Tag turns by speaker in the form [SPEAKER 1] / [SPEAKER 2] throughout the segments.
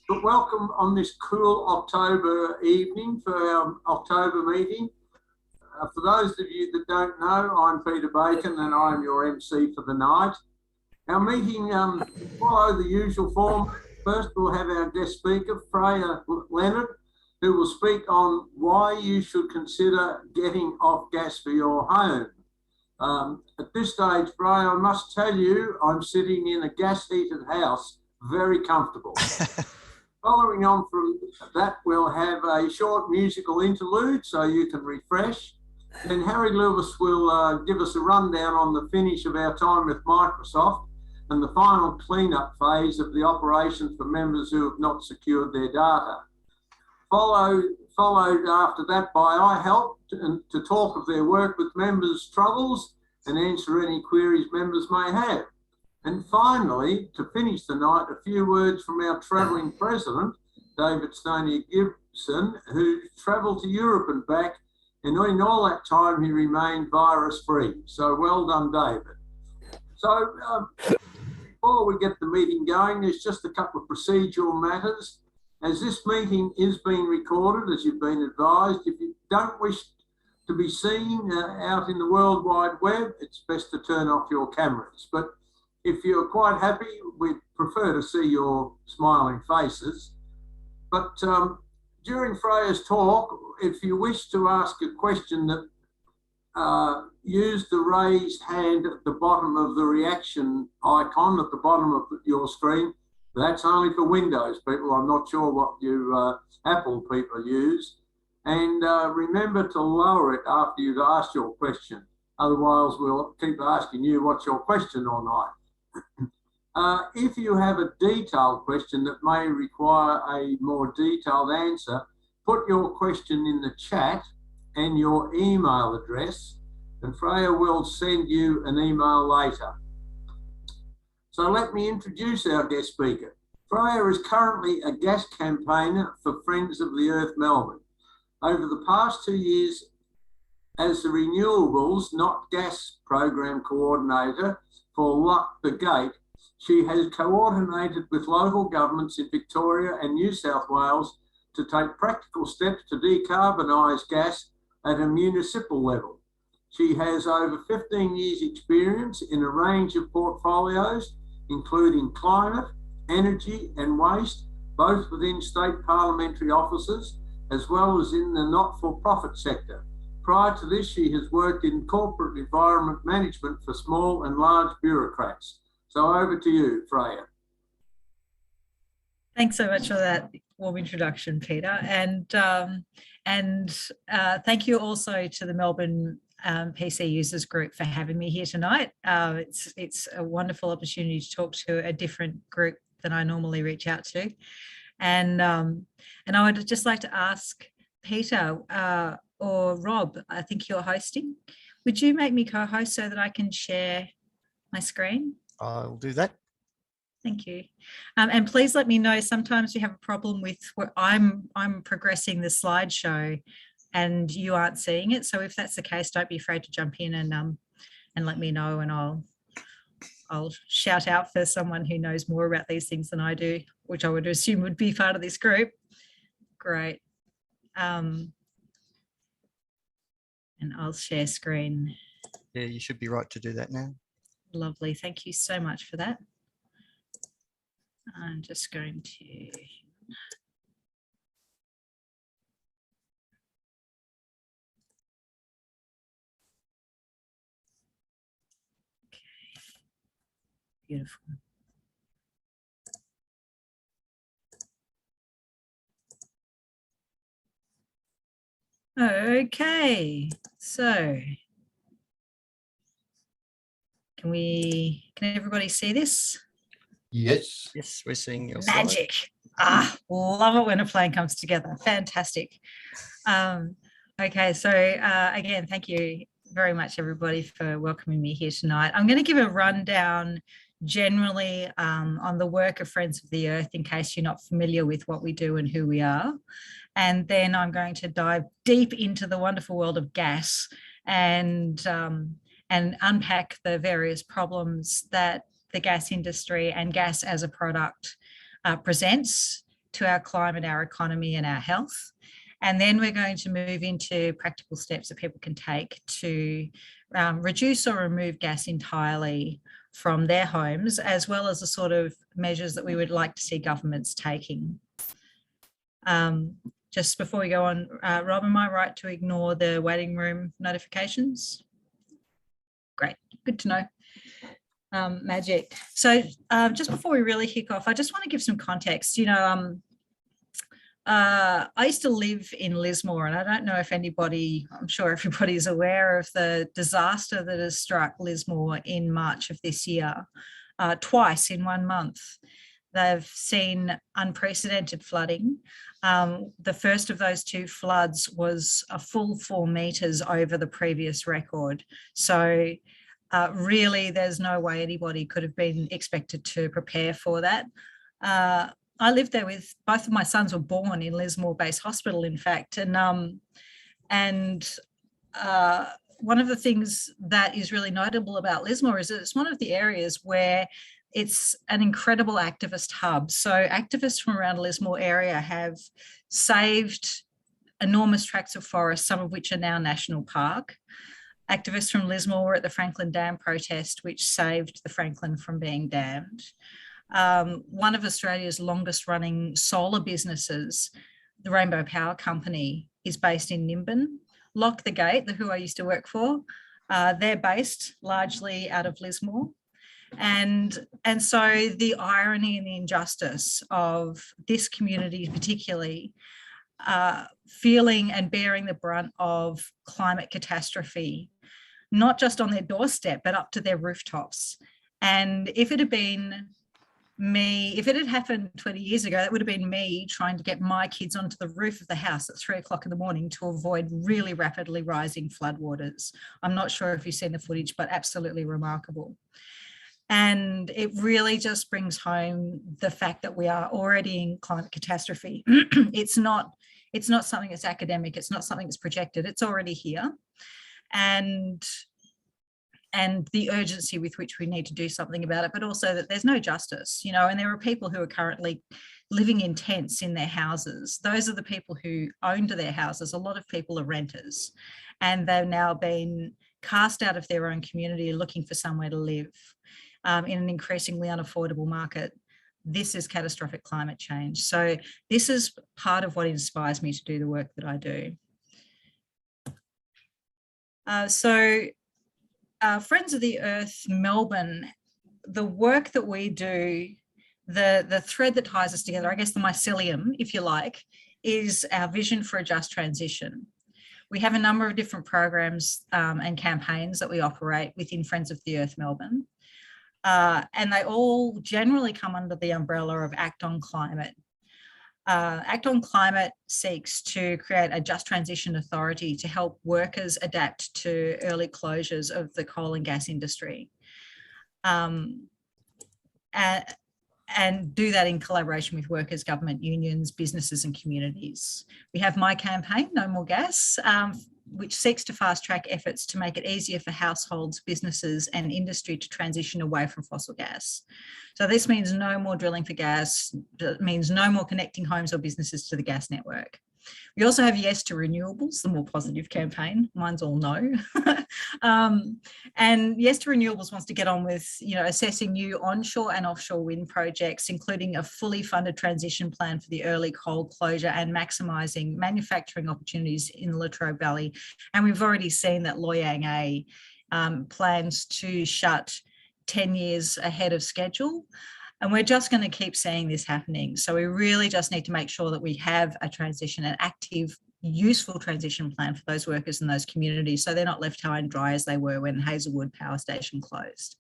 [SPEAKER 1] But welcome on this cool October evening for our October meeting. For those of you that don't know, I'm Peter Bacon and I'm your MC for the night. Our meeting follow the usual form. First, we'll have our guest speaker, Freja Leonard, who will speak on why you should consider getting off gas for your home. At this stage, Freja, I must tell you, I'm sitting in a gas-heated house, very comfortable. Following on from that, we'll have a short musical interlude so you can refresh. Then Harry Lewis will give us a rundown on the finish of our time with Microsoft and the final cleanup phase of the operation for members who have not secured their data. Followed after that by iHelp to talk of their work with members' troubles and answer any queries members may have. And finally, to finish the night, a few words from our travelling president, David Stoney Gibson, who travelled to Europe and back, and in all that time he remained virus-free. So well done, David. So before we get the meeting going, there's just a couple of procedural matters. As this meeting is being recorded, as you've been advised, if you don't wish to be seen out in the World Wide Web, it's best to turn off your cameras. But if you're quite happy, we'd prefer to see your smiling faces. But during Freja's talk, if you wish to ask a question, that use the raised hand at the bottom of the reaction icon at the bottom of your screen. That's only for Windows people. I'm not sure what you Apple people use. And remember to lower it after you've asked your question. Otherwise, we'll keep asking you what's your question all night. If you have a detailed question that may require a more detailed answer, put your question in the chat and your email address, and Freja will send you an email later. So let me introduce our guest speaker. Freja is currently a gas campaigner for Friends of the Earth Melbourne. Over the past 2 years, as the Renewables Not Gas program coordinator for Lock the Gate, she has coordinated with local governments in Victoria and New South Wales to take practical steps to decarbonise gas at a municipal level. She has over 15 years' experience in a range of portfolios, including climate, energy and waste, both within state parliamentary offices, as well as in the not-for-profit sector. Prior to this, she has worked in corporate environment management for small and large bureaucrats. So over to you, Freja.
[SPEAKER 2] Thanks so much for that warm introduction, Peter. And thank you also to the Melbourne PC Users Group for having me here tonight. It's a wonderful opportunity to talk to a different group than I normally reach out to. And I would just like to ask Peter or Rob, I think you're hosting, would you make me co-host so that I can share my screen?
[SPEAKER 3] I'll do that.
[SPEAKER 2] Thank you. And please let me know, sometimes we have a problem with where I'm progressing the slideshow and you aren't seeing it. So if that's the case, don't be afraid to jump in and let me know, and I'll shout out for someone who knows more about these things than I do, which I would assume would be part of this group. Great. And I'll share screen.
[SPEAKER 3] Yeah, you should be right to do that now.
[SPEAKER 2] Lovely. Thank you so much for that. I'm just going to. Okay. Beautiful. Okay, so can everybody see this?
[SPEAKER 4] Yes.
[SPEAKER 3] Yes, we're seeing your
[SPEAKER 2] magic.
[SPEAKER 3] Slide.
[SPEAKER 2] Love it when a plan comes together. Fantastic. Okay, so again, thank you very much, everybody, for welcoming me here tonight. I'm going to give a rundown generally on the work of Friends of the Earth, in case you're not familiar with what we do and who we are. And then I'm going to dive deep into the wonderful world of gas and unpack the various problems that the gas industry and gas as a product presents, to our climate, our economy and our health. And then we're going to move into practical steps that people can take to reduce or remove gas entirely from their homes, as well as the sort of measures that we would like to see governments taking. Just before we go on, Rob, am I right to ignore the waiting room notifications? Great, good to know. Magic. So just before we really kick off, I just want to give some context. You know, I used to live in Lismore, and I don't know if anybody, I'm sure everybody's aware of the disaster that has struck Lismore in March of this year, twice in 1 month. They've seen unprecedented flooding. The first of those 2 floods was a full 4 metres over the previous record. So really, there's no way anybody could have been expected to prepare for that. I lived there with, both of my sons were born in Lismore Base Hospital, in fact. And one of the things that is really notable about Lismore is that it's one of the areas where it's an incredible activist hub. So activists from around the Lismore area have saved enormous tracts of forest, some of which are now national park. Activists from Lismore were at the Franklin Dam protest, which saved the Franklin from being dammed. One of Australia's longest running solar businesses, the Rainbow Power Company, is based in Nimbin. Lock the Gate, who I used to work for, they're based largely out of Lismore. And so the irony and the injustice of this community particularly feeling and bearing the brunt of climate catastrophe, not just on their doorstep, but up to their rooftops. And if it had been me, if it had happened 20 years ago, that would have been me trying to get my kids onto the roof of the house at 3 o'clock in the morning to avoid really rapidly rising floodwaters. I'm not sure if you've seen the footage, but absolutely remarkable. And it really just brings home the fact that we are already in climate catastrophe. It's not something that's academic. It's not something that's projected. It's already here. And the urgency with which we need to do something about it, but also that there's no justice, you know, and there are people who are currently living in tents in their houses. Those are the people who owned their houses. A lot of people are renters, and they've now been cast out of their own community looking for somewhere to live in an increasingly unaffordable market. This is catastrophic climate change. So this is part of what inspires me to do the work that I do. Friends of the Earth Melbourne, the work that we do, the thread that ties us together, I guess the mycelium, if you like, is our vision for a just transition. We have a number of different programs and campaigns that we operate within Friends of the Earth Melbourne. And they all generally come under the umbrella of Act on Climate. Act on Climate seeks to create a just transition authority to help workers adapt to early closures of the coal and gas industry. And do that in collaboration with workers, government, unions, businesses and communities. We have My Campaign, No More Gas, which seeks to fast track efforts to make it easier for households, businesses and industry to transition away from fossil gas. So this means no more drilling for gas, it means no more connecting homes or businesses to the gas network. We also have Yes to Renewables, the more positive campaign. Mine's all no. And Yes to Renewables wants to get on with, you know, assessing new onshore and offshore wind projects, including a fully funded transition plan for the early coal closure and maximising manufacturing opportunities in the Latrobe Valley. And we've already seen that Loy Yang A plans to shut 10 years ahead of schedule. And we're just going to keep seeing this happening. So we really just need to make sure that we have a transition, an active, useful transition plan for those workers and those communities, so they're not left high and dry as they were when Hazelwood Power Station closed.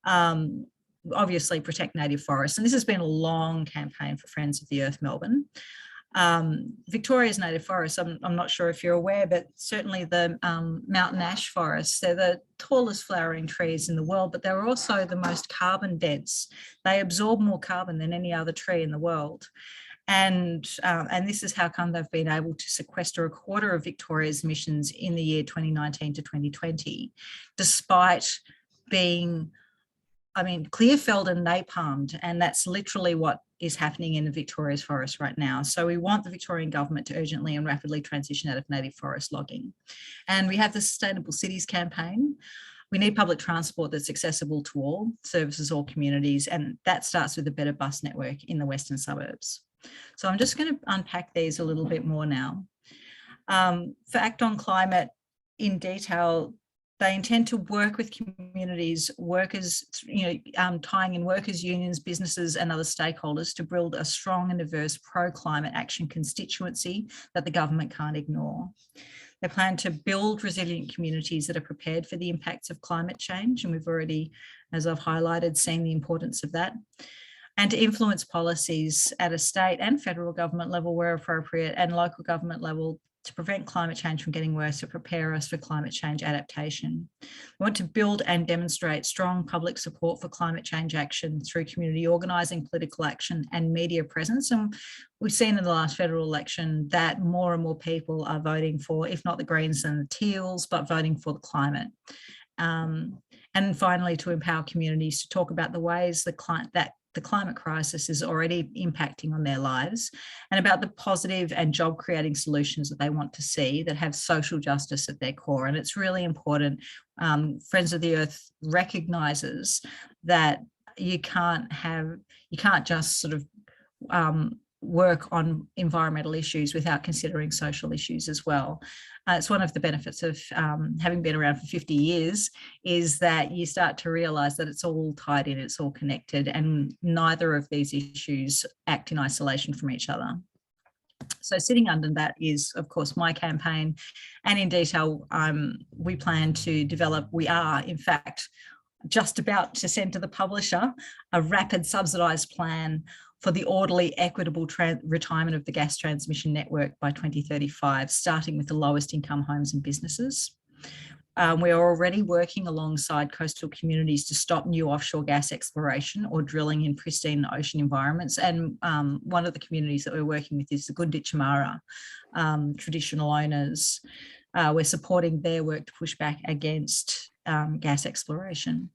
[SPEAKER 2] Obviously, protect native forests. And this has been a long campaign for Friends of the Earth Melbourne. Victoria's native forests, I'm not sure if you're aware, but certainly the mountain ash forests, they're the tallest flowering trees in the world, but they're also the most carbon dense. They absorb more carbon than any other tree in the world. And this is how come they've been able to sequester 1/4 of Victoria's emissions in the year 2019 to 2020, despite being clear-felled and napalmed, and that's literally what is happening in Victoria's forests right now. So we want the Victorian government to urgently and rapidly transition out of native forest logging. And we have the Sustainable Cities campaign. We need public transport that's accessible to all, services all communities, and that starts with a better bus network in the western suburbs. So I'm just going to unpack these a little bit more now. For Act on Climate in detail, they intend to work with communities, workers, tying in workers, unions, businesses and other stakeholders to build a strong and diverse pro-climate action constituency that the government can't ignore. They plan to build resilient communities that are prepared for the impacts of climate change, and we've already, as I've highlighted, seen the importance of that. And to influence policies at a state and federal government level where appropriate, and local government level, to prevent climate change from getting worse, to prepare us for climate change adaptation. We want to build and demonstrate strong public support for climate change action through community organising, political action and media presence. And we've seen in the last federal election that more and more people are voting for, if not the Greens and the Teals, but voting for the climate. And finally, to empower communities to talk about the ways the climate crisis is already impacting on their lives, and about the positive and job creating solutions that they want to see that have social justice at their core. And it's really important. Friends of the Earth recognises that you can't just sort of work on environmental issues without considering social issues as well. It's one of the benefits of having been around for 50 years is that you start to realise that it's all tied in, it's all connected, and neither of these issues act in isolation from each other. So sitting under that is, of course, my campaign, and in detail, we plan to develop, we are in fact just about to send to the publisher a rapid subsidised plan for the orderly, equitable retirement of the gas transmission network by 2035, starting with the lowest income homes and businesses. We are already working alongside coastal communities to stop new offshore gas exploration or drilling in pristine ocean environments. And one of the communities that we're working with is the Gunditjmara traditional owners. We're supporting their work to push back against gas exploration.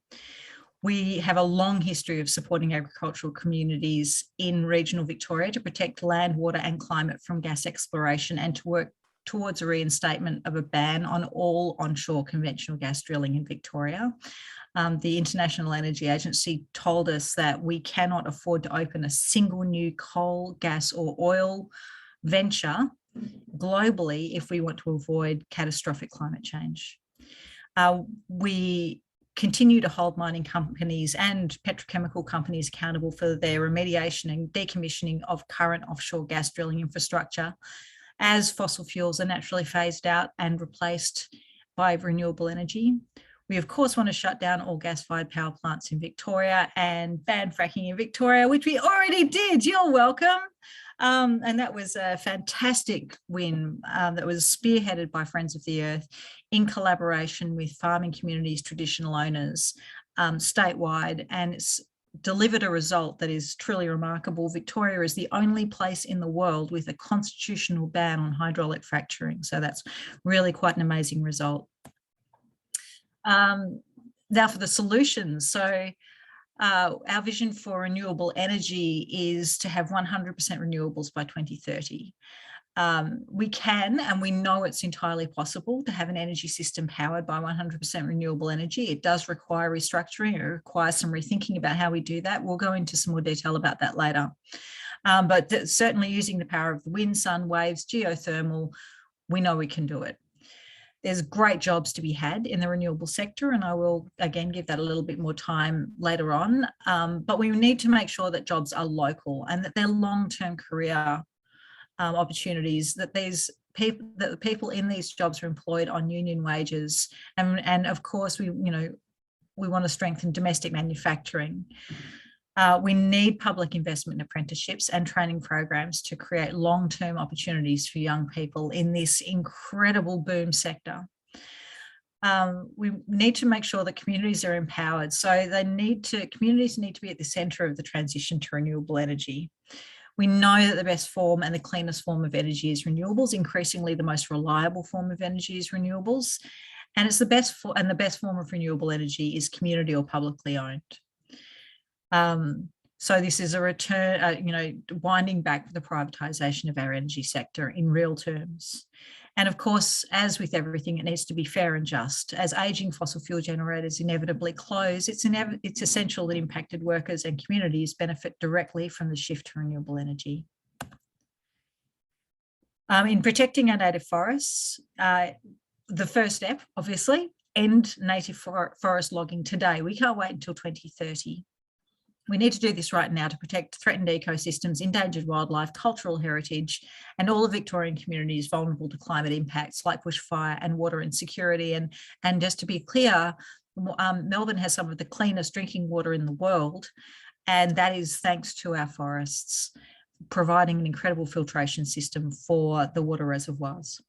[SPEAKER 2] We have a long history of supporting agricultural communities in regional Victoria to protect land, water and climate from gas exploration, and to work towards a reinstatement of a ban on all onshore conventional gas drilling in Victoria. The International Energy Agency told us that we cannot afford to open a single new coal, gas or oil venture globally if we want to avoid catastrophic climate change. We continue to hold mining companies and petrochemical companies accountable for their remediation and decommissioning of current offshore gas drilling infrastructure as fossil fuels are naturally phased out and replaced by renewable energy. We, of course, want to shut down all gas-fired power plants in Victoria and ban fracking in Victoria, which we already did. You're welcome. And that was a fantastic win that was spearheaded by Friends of the Earth in collaboration with farming communities, traditional owners statewide, and it's delivered a result that is truly remarkable. Victoria is the only place in the world with a constitutional ban on hydraulic fracturing. So that's really quite an amazing result. Now for the solutions. So our vision for renewable energy is to have 100% renewables by 2030. We can, and we know it's entirely possible to have an energy system powered by 100% renewable energy. It does require restructuring. It requires some rethinking about how we do that. We'll go into some more detail about that later. But certainly using the power of the wind, sun, waves, geothermal, we know we can do it. There's great jobs to be had in the renewable sector, and I will again give that a little bit more time later on. But we need to make sure that jobs are local and that they're long-term career opportunities, that the people in these jobs are employed on union wages, and of course we want to strengthen domestic manufacturing. We need public investment in apprenticeships and training programs to create long-term opportunities for young people in this incredible boom sector. We need to make sure that communities are empowered. So communities need to be at the centre of the transition to renewable energy. We know that the best form and the cleanest form of energy is renewables. Increasingly, the most reliable form of energy is renewables. And it's the best form of renewable energy is community or publicly owned. So this is a return, winding back the privatisation of our energy sector in real terms. And of course, as with everything, it needs to be fair and just. As ageing fossil fuel generators inevitably close, it's essential that impacted workers and communities benefit directly from the shift to renewable energy. In protecting our native forests, the first step, obviously, end native forest logging today. We can't wait until 2030. We need to do this right now to protect threatened ecosystems, endangered wildlife, cultural heritage, and all of Victorian communities vulnerable to climate impacts like bushfire and water insecurity. And just to be clear, Melbourne has some of the cleanest drinking water in the world, and that is thanks to our forests, providing an incredible filtration system for the water reservoirs.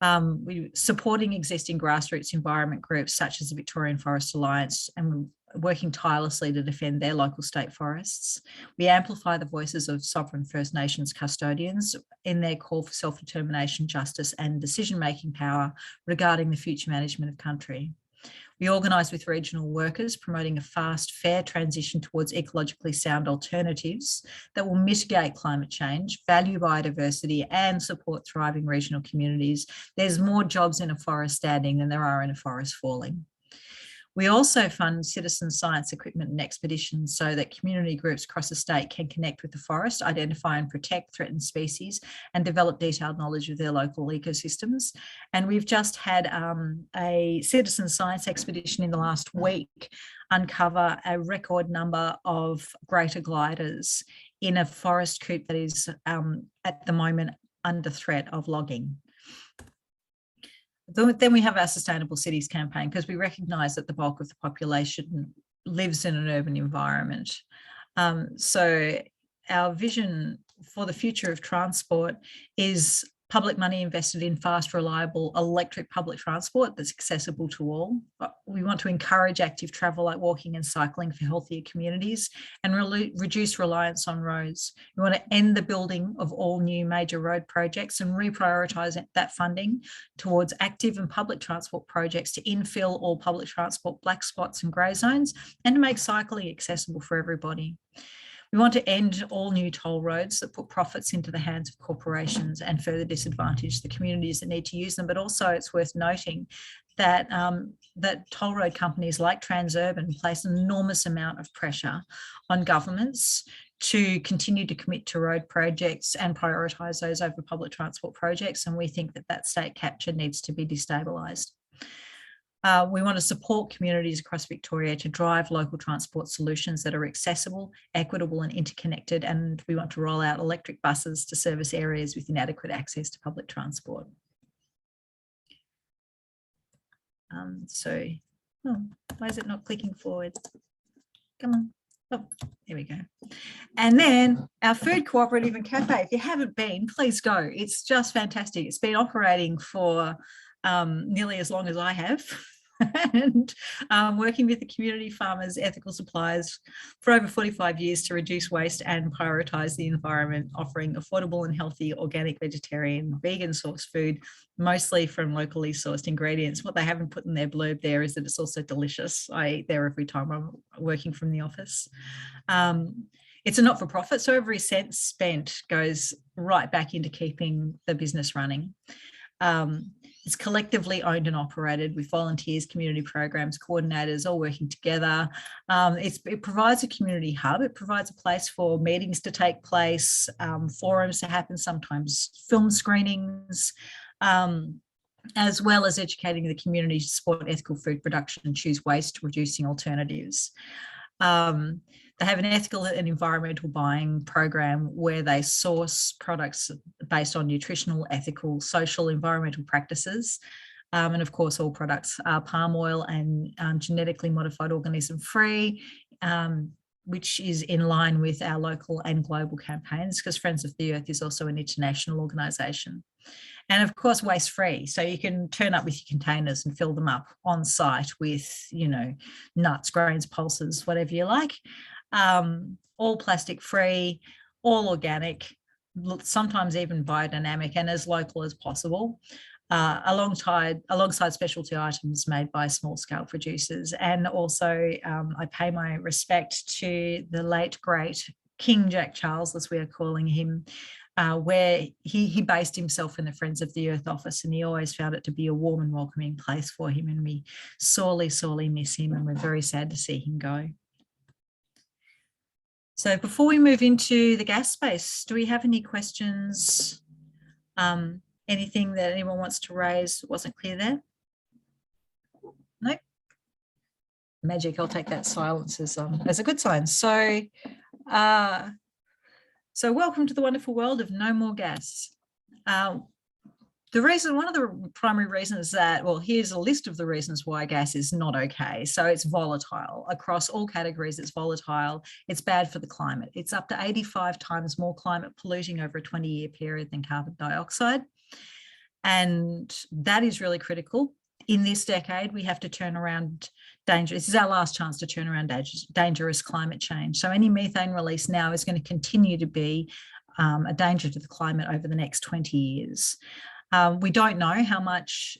[SPEAKER 2] We're supporting existing grassroots environment groups such as the Victorian Forest Alliance, and working tirelessly to defend their local state forests. We amplify the voices of sovereign First Nations custodians in their call for self-determination, justice and decision-making power regarding the future management of country. We organise with regional workers, promoting a fast, fair transition towards ecologically sound alternatives that will mitigate climate change, value biodiversity and support thriving regional communities. There's more jobs in a forest standing than there are in a forest falling. We also fund citizen science equipment and expeditions so that community groups across the state can connect with the forest, identify and protect threatened species, and develop detailed knowledge of their local ecosystems. And we've just had a citizen science expedition in the last week uncover a record number of greater gliders in a forest coop that is at the moment under threat of logging. Then we have our Sustainable Cities campaign, because we recognise that the bulk of the population lives in an urban environment. So our vision for the future of transport is public money invested in fast, reliable electric public transport that's accessible to all. We want to encourage active travel like walking and cycling for healthier communities and reduce reliance on roads. We want to end the building of all new major road projects and reprioritise that funding towards active and public transport projects to infill all public transport black spots and grey zones and to make cycling accessible for everybody. We want to end all new toll roads that put profits into the hands of corporations and further disadvantage the communities that need to use them. But also it's worth noting that, that toll road companies like Transurban place an enormous amount of pressure on governments to continue to commit to road projects and prioritise those over public transport projects. And we think that that state capture needs to be destabilised. We want to support communities across Victoria to drive local transport solutions that are accessible, equitable and interconnected, and we want to roll out electric buses to service areas with inadequate access to public transport. Why is it not clicking forward? Come on. Oh, there we go. And then our food cooperative and cafe. If you haven't been, please go. It's just fantastic. It's been operating for nearly as long as I have. And working with the community farmers, ethical suppliers for over 45 years to reduce waste and prioritise the environment, offering affordable and healthy organic, vegetarian, vegan sourced food, mostly from locally sourced ingredients. What they haven't put in their blurb there is that it's also delicious. I eat there every time I'm working from the office. It's a not-for-profit, so every cent spent goes right back into keeping the business running. It's collectively owned and operated with volunteers, community programs, coordinators all working together. It provides a community hub. It provides a place for meetings to take place, forums to happen, sometimes film screenings, as well as educating the community to support ethical food production and choose waste reducing alternatives. They have an ethical and environmental buying program where they source products based on nutritional, ethical, social, environmental practices. And of course, all products are palm oil and genetically modified organism free, which is in line with our local and global campaigns, because Friends of the Earth is also an international organisation. And of course, waste free. So you can turn up with your containers and fill them up on site with, nuts, grains, pulses, whatever you like. All plastic free, all organic, sometimes even biodynamic and as local as possible. alongside specialty items made by small-scale producers. And also, I pay my respect to the late, great King Jack Charles, as we are calling him, where he based himself in the Friends of the Earth office, and he always found it to be a warm and welcoming place for him, and we sorely, sorely miss him, and we're very sad to see him go. So before we move into the gas space, do we have any questions? Anything that anyone wants to raise wasn't clear there? No? Magic, I'll take that silence as a good sign. So, so welcome to the wonderful world of no more gas. One of the primary reasons that, well, here's a list of the reasons why gas is not okay. So it's volatile across all categories. It's volatile. It's bad for the climate. It's up to 85 times more climate polluting over a 20-year period than carbon dioxide. And that is really critical. In this decade, we have to turn around this is our last chance to turn around dangerous climate change. So any methane release now is going to continue to be a danger to the climate over the next 20 years. We don't know how much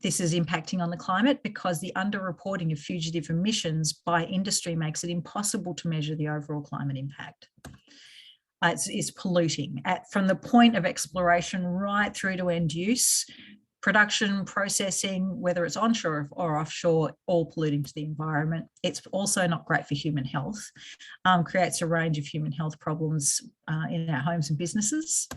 [SPEAKER 2] this is impacting on the climate because the underreporting of fugitive emissions by industry makes it impossible to measure the overall climate impact. It's polluting from the point of exploration right through to end use, production, processing, whether it's onshore or offshore, all polluting to the environment. It's also not great for human health, creates a range of human health problems in our homes and businesses.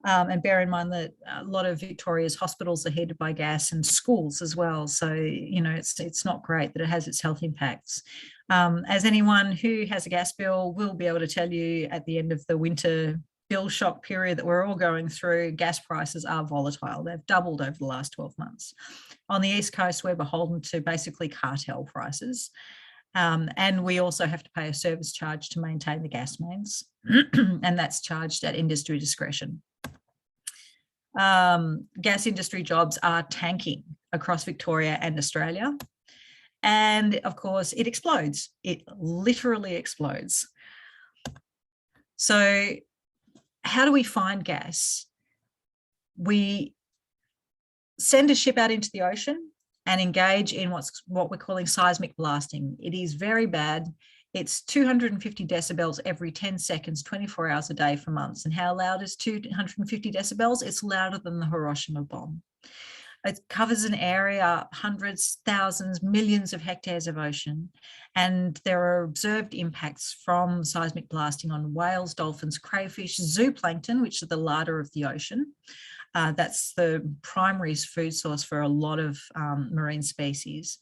[SPEAKER 2] And bear in mind that a lot of Victoria's hospitals are heated by gas and schools as well. So, you know, it's not great that it has its health impacts. As anyone who has a gas bill will be able to tell you at the end of the winter bill shock period that we're all going through, gas prices are volatile. They've doubled over the last 12 months. On the East Coast, we're beholden to basically cartel prices. And we also have to pay a service charge to maintain the gas mains, and that's charged at industry discretion. Gas industry jobs are tanking across Victoria and Australia. And of course, it explodes. It literally explodes. So how do we find gas? We send a ship out into the ocean and engage in what we're calling seismic blasting. It is very bad. It's 250 decibels every 10 seconds, 24 hours a day for months. And how loud is 250 decibels? It's louder than the Hiroshima bomb. It covers an area, hundreds, thousands, millions of hectares of ocean. And there are observed impacts from seismic blasting on whales, dolphins, crayfish, zooplankton, which are the larder of the ocean. That's the primary food source for a lot of marine species.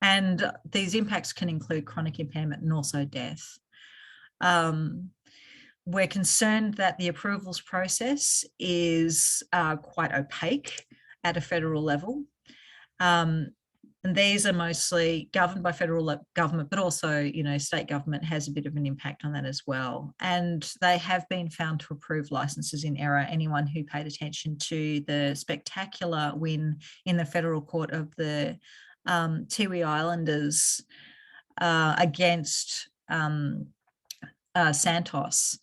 [SPEAKER 2] And these impacts can include chronic impairment and also death. We're concerned that the approvals process is quite opaque at a federal level. And these are mostly governed by federal government, but also, you know, state government has a bit of an impact on that as well. And they have been found to approve licenses in error. Anyone who paid attention to the spectacular win in the federal court of the Tiwi Islanders against Santos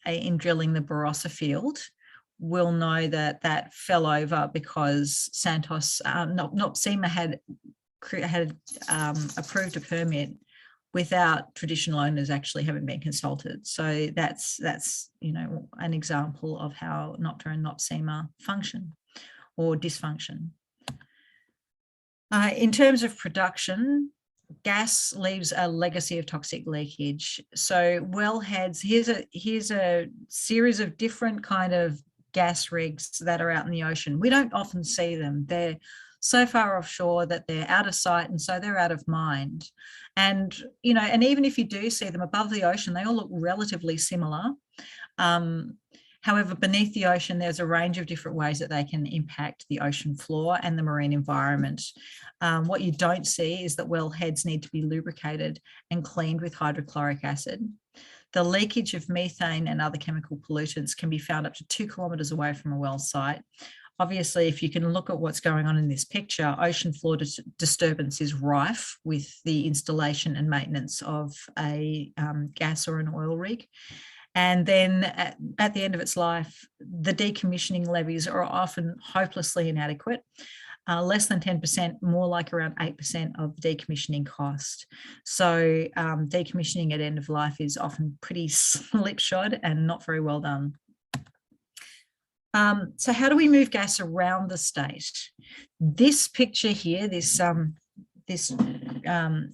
[SPEAKER 2] in drilling the Barossa field will know that that fell over because Santos, NOPSEMA had approved a permit without traditional owners actually having been consulted. So that's you know, an example of how NOPTA and NOPSEMA function or dysfunction. In terms of production, gas leaves a legacy of toxic leakage. So wellheads, here's a series of different kind of gas rigs that are out in the ocean. We don't often see them. They're so far offshore that they're out of sight, and so they're out of mind. And, you know, and even if you do see them above the ocean, they all look relatively similar. However, beneath the ocean, there's a range of different ways that they can impact the ocean floor and the marine environment. What you don't see is that wellheads need to be lubricated and cleaned with hydrochloric acid. The leakage of methane and other chemical pollutants can be found up to 2 kilometres away from a well site. Obviously, if you can look at what's going on in this picture, ocean floor disturbance is rife with the installation and maintenance of a gas or an oil rig. And then at the end of its life, the decommissioning levies are often hopelessly inadequate. Less than 10%, more like around 8% of the decommissioning cost. So decommissioning at end of life is often pretty slipshod and not very well done. So how do we move gas around the state? This picture here, this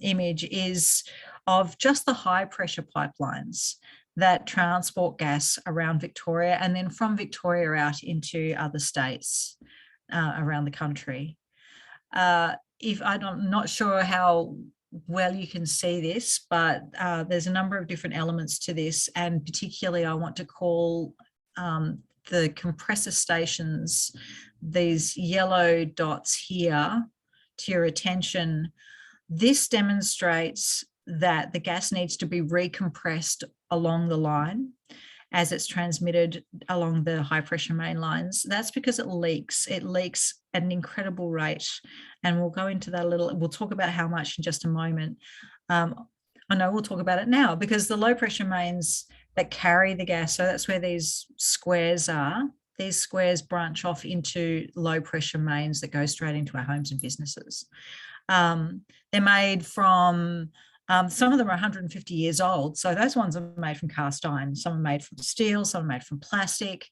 [SPEAKER 2] image is of just the high pressure pipelines that transport gas around Victoria and then from Victoria out into other states around the country. If I'm not sure how well you can see this, but there's a number of different elements to this, and particularly I want to call the compressor stations, these yellow dots here, to your attention. This demonstrates that the gas needs to be recompressed along the line as it's transmitted along the high pressure main lines. That's because it leaks. It leaks at an incredible rate. And we'll go into that a little, we'll talk about how much in just a moment. I know we'll talk about it now because the low pressure mains that carry the gas, so that's where these squares are. These squares branch off into low pressure mains that go straight into our homes and businesses. They're made from, some of them are 150 years old. So those ones are made from cast iron. Some are made from steel, some are made from plastic.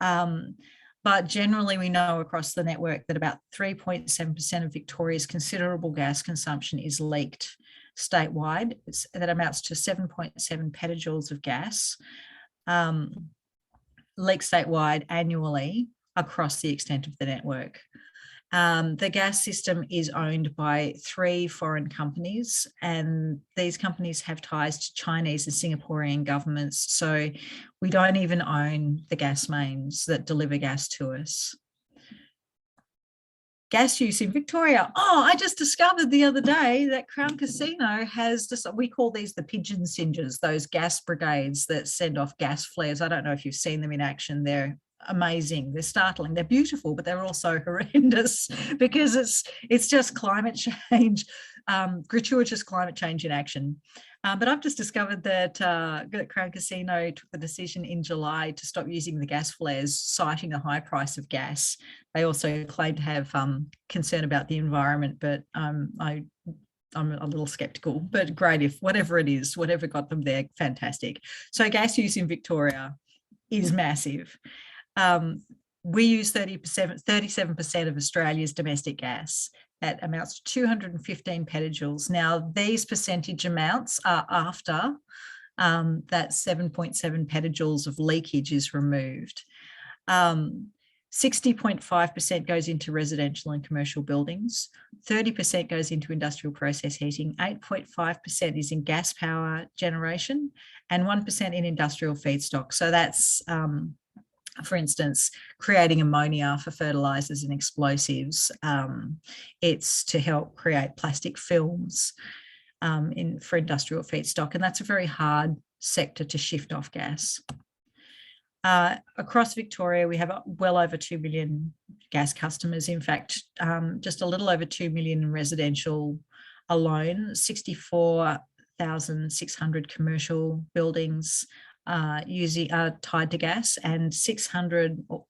[SPEAKER 2] But generally we know across the network that about 3.7% of Victoria's considerable gas consumption is leaked statewide. That amounts to 7.7 petajoules of gas leaked statewide annually across the extent of the network. The gas system is owned by 3 foreign companies, and these companies have ties to Chinese and Singaporean governments. So we don't even own the gas mains that deliver gas to us. Gas use in Victoria. Oh, I just discovered the other day that Crown Casino has, we call these the pigeon singers, those gas brigades that send off gas flares. I don't know if you've seen them in action. They're amazing, they're startling, they're beautiful, but they're also horrendous because it's just climate change, gratuitous climate change in action. But I've just discovered that Crown Casino took the decision in July to stop using the gas flares, citing the high price of gas. They also claim to have concern about the environment, but I'm a little skeptical, but great if whatever it is, whatever got them there, fantastic. So gas use in Victoria is massive. We use 37% of Australia's domestic gas. That amounts to 215 petajoules. Now, these percentage amounts are after that 7.7 petajoules of leakage is removed. 60.5% goes into residential and commercial buildings, 30% goes into industrial process heating, 8.5% is in gas power generation, and 1% in industrial feedstock. So that's for instance, creating ammonia for fertilizers and explosives. It's to help create plastic films for industrial feedstock, and that's a very hard sector to shift off gas. Across Victoria, we have well over 2 million gas customers. In fact, just a little over 2 million in residential alone, 64,600 commercial buildings tied to gas, and 600, or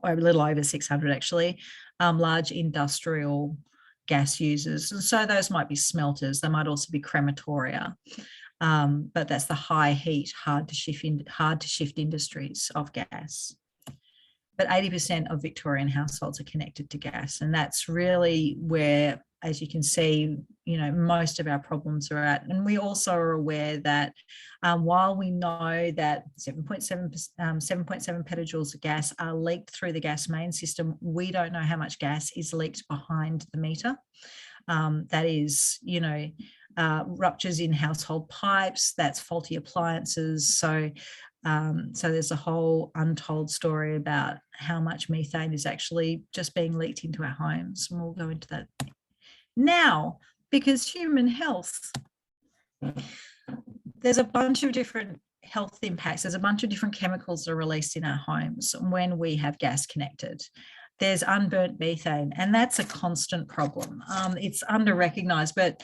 [SPEAKER 2] a little over 600 actually, large industrial gas users. And so those might be smelters, they might also be crematoria, but that's the high heat, hard to shift industries of gas. But 80% of Victorian households are connected to gas, and that's really where, as you can see, most of our problems are at. And we also are aware that while we know that 7.7 petajoules of gas are leaked through the gas main system, we don't know how much gas is leaked behind the meter. That is, ruptures in household pipes, that's faulty appliances. So there's a whole untold story about how much methane is actually just being leaked into our homes. And we'll go into that now, because human health, there's a bunch of different health impacts. There's a bunch of different chemicals that are released in our homes when we have gas connected. There's unburnt methane, and that's a constant problem. It's under-recognised, but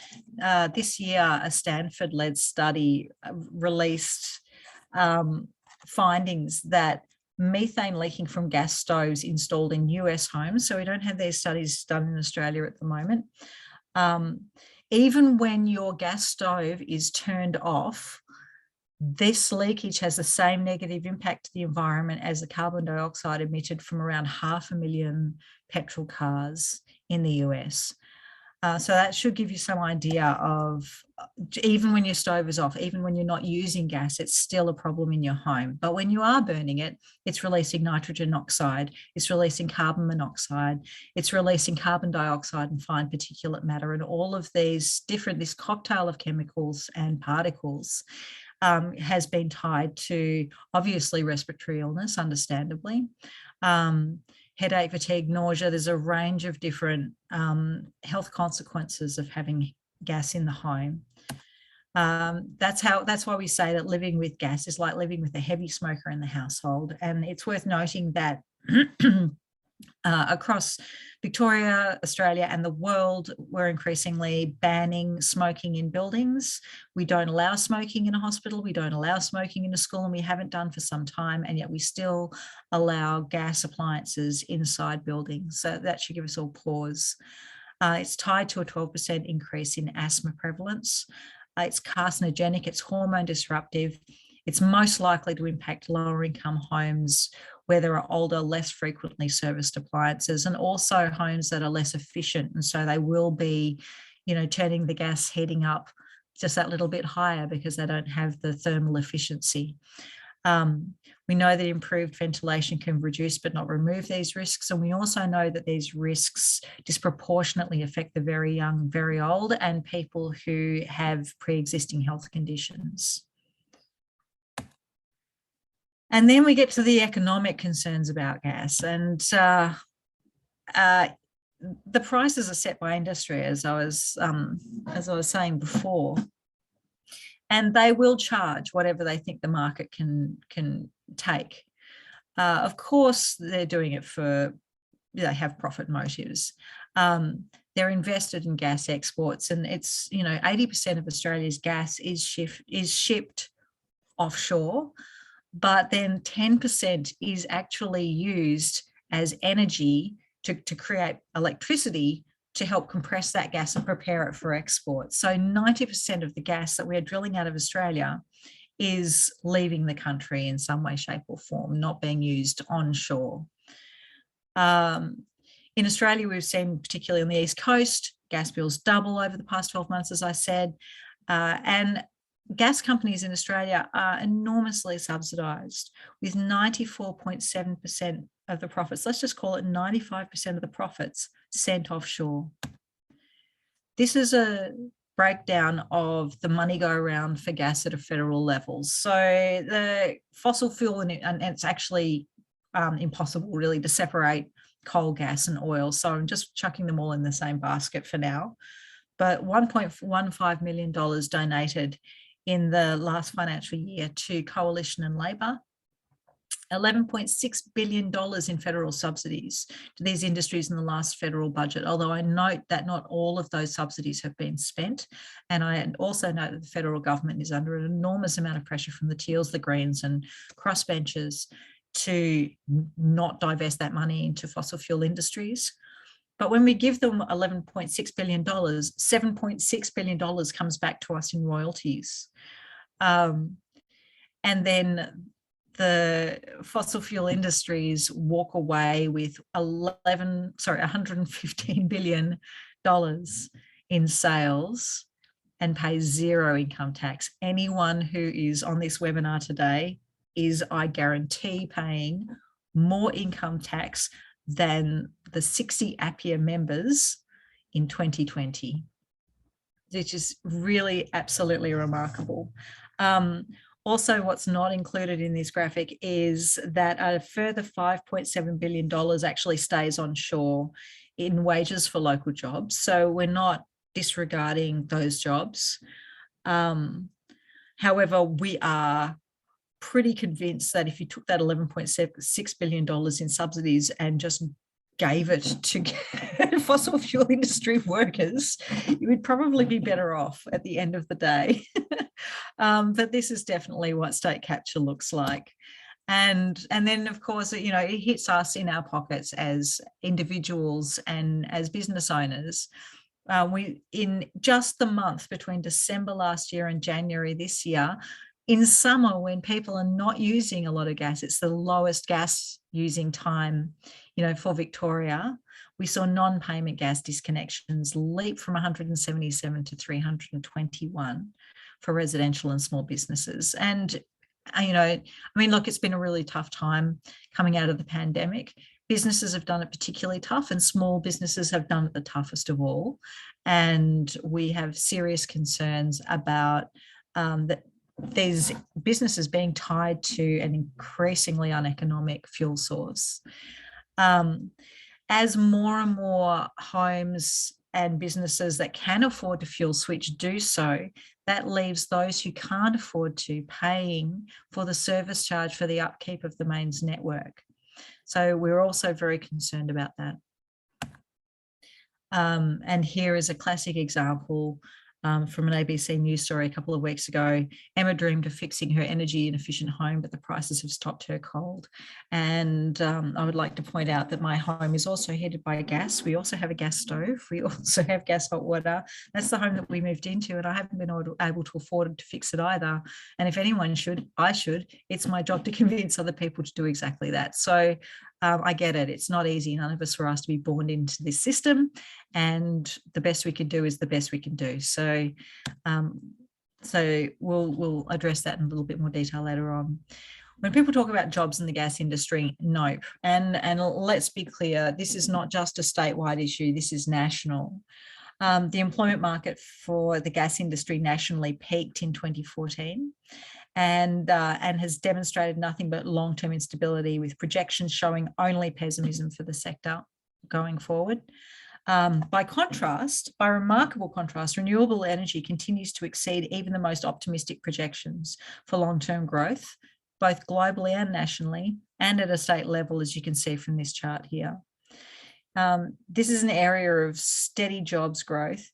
[SPEAKER 2] this year a Stanford-led study released findings that methane leaking from gas stoves installed in US homes, so we don't have these studies done in Australia at the moment, even when your gas stove is turned off, this leakage has the same negative impact to the environment as the carbon dioxide emitted from around 500,000 petrol cars in the US. So that should give you some idea of, even when your stove is off, even when you're not using gas, it's still a problem in your home. But when you are burning it, it's releasing nitrogen oxide, it's releasing carbon monoxide, it's releasing carbon dioxide and fine particulate matter, and all of these different, this cocktail of chemicals and particles has been tied to obviously respiratory illness, understandably, headache, fatigue, nausea. There's a range of different health consequences of having gas in the home. That's why we say that living with gas is like living with a heavy smoker in the household. And it's worth noting that across Victoria, Australia, and the world, we're increasingly banning smoking in buildings. We don't allow smoking in a hospital. We don't allow smoking in a school, and we haven't done for some time. And yet we still allow gas appliances inside buildings. So that should give us all pause. It's tied to a 12% increase in asthma prevalence. It's carcinogenic. It's hormone disruptive. It's most likely to impact lower income homes where there are older, less frequently serviced appliances, and also homes that are less efficient. And so they will be, turning the gas heating up just that little bit higher because they don't have the thermal efficiency. We know that improved ventilation can reduce but not remove these risks. And we also know that these risks disproportionately affect the very young, very old, and people who have pre-existing health conditions. And then we get to the economic concerns about gas, and the prices are set by industry, as I was saying before, and they will charge whatever they think the market can take. Of course, they're doing it they have profit motives. They're invested in gas exports, and it's 80% of Australia's gas is shipped offshore. But then 10% is actually used as energy to create electricity to help compress that gas and prepare it for export. So 90% of the gas that we're drilling out of Australia is leaving the country in some way, shape or form, not being used onshore. In Australia, we've seen, particularly on the East Coast, gas bills double over the past 12 months, as I said, and gas companies in Australia are enormously subsidised, with 94.7% of the profits, let's just call it 95% of the profits, sent offshore. This is a breakdown of the money go around for gas at a federal level. So the fossil fuel, and it's actually impossible really to separate coal, gas and oil. So I'm just chucking them all in the same basket for now. But $1.15 million donated in the last financial year to Coalition and Labor, $11.6 billion in federal subsidies to these industries in the last federal budget, although I note that not all of those subsidies have been spent. And I also note that the federal government is under an enormous amount of pressure from the Teals, the Greens and crossbenchers to not divest that money into fossil fuel industries. But when we give them $11.6 billion, $7.6 billion comes back to us in royalties. And then the fossil fuel industries walk away with $115 billion in sales and pay zero income tax. Anyone who is on this webinar today is, I guarantee, paying more income tax than the 60 APPIA members in 2020, which is really absolutely remarkable. Also, what's not included in this graphic is that a further $5.7 billion actually stays onshore in wages for local jobs. So we're not disregarding those jobs. However, we are pretty convinced that if you took that $11.6 billion in subsidies and just gave it to fossil fuel industry workers, you would probably be better off at the end of the day. But this is definitely what state capture looks like. And then, of course, you know, it hits us in our pockets as individuals and as business owners. We, in just the month between December last year and January this year, in summer when people are not using a lot of gas, it's the lowest gas using time, you know, for Victoria. We saw non-payment gas disconnections leap from 177 to 321 for residential and small businesses. And, you know, I mean, look, it's been a really tough time coming out of the pandemic. Businesses have done it particularly tough, and small businesses have done it the toughest of all. And we have serious concerns about that these businesses being tied to an increasingly uneconomic fuel source. As more and more homes and businesses that can afford to fuel switch do so, that leaves those who can't afford to paying for the service charge for the upkeep of the mains network. So we're also very concerned about that. And here is a classic example from an ABC news story a couple of weeks ago. Emma dreamed of fixing her energy inefficient home, but the prices have stopped her cold. And I would like to point out that my home is also heated by gas. We also have a gas stove. We also have gas hot water. That's the home that we moved into, and I haven't been able to afford to fix it either. And if anyone should, I should. It's my job to convince other people to do exactly that. So I get it. It's not easy. None of us were asked to be born into this system, and the best we can do is the best we can do. So, we'll address that in a little bit more detail later on. When people talk about jobs in the gas industry, nope. And let's be clear, this is not just a statewide issue. This is national. The employment market for the gas industry nationally peaked in 2014. And has demonstrated nothing but long-term instability, with projections showing only pessimism for the sector going forward. By remarkable contrast, renewable energy continues to exceed even the most optimistic projections for long-term growth, both globally and nationally, and at a state level, as you can see from this chart here. This is an area of steady jobs growth,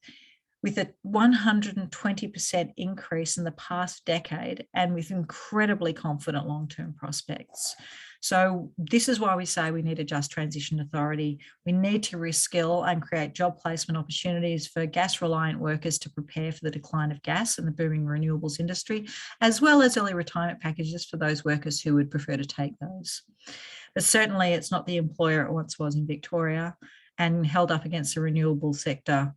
[SPEAKER 2] with a 120% increase in the past decade, and with incredibly confident long-term prospects. So this is why we say we need a just transition authority. We need to reskill and create job placement opportunities for gas-reliant workers to prepare for the decline of gas and the booming renewables industry, as well as early retirement packages for those workers who would prefer to take those. But certainly it's not the employer it once was in Victoria, and held up against the renewable sector,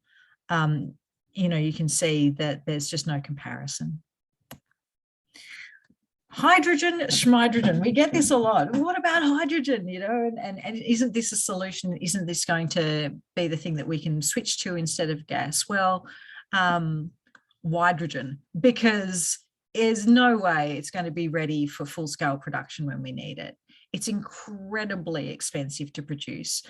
[SPEAKER 2] you know, you can see that there's just no comparison. Hydrogen, schmydrogen, we get this a lot. What about hydrogen, you know, and isn't this a solution? Isn't this going to be the thing that we can switch to instead of gas? Well, hydrogen, because there's no way it's going to be ready for full-scale production when we need it. It's incredibly expensive to produce.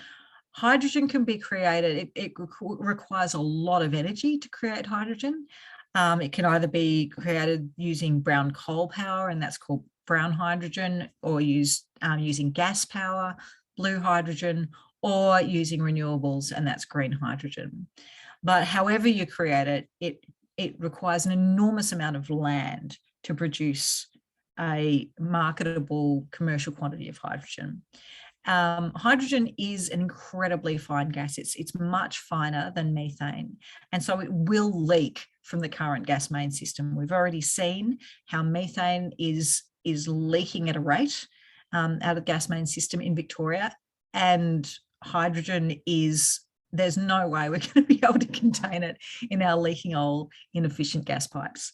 [SPEAKER 2] Hydrogen can be created, it requires a lot of energy to create hydrogen. It can either be created using brown coal power, and that's called brown hydrogen, or using gas power, blue hydrogen, or using renewables, and that's green hydrogen. But however you create it, it requires an enormous amount of land to produce a marketable commercial quantity of hydrogen. Hydrogen is an incredibly fine gas. It's much finer than methane, and so it will leak from the current gas main system. We've already seen how methane is leaking at a rate out of the gas main system in Victoria, and hydrogen there's no way we're going to be able to contain it in our leaking old inefficient gas pipes.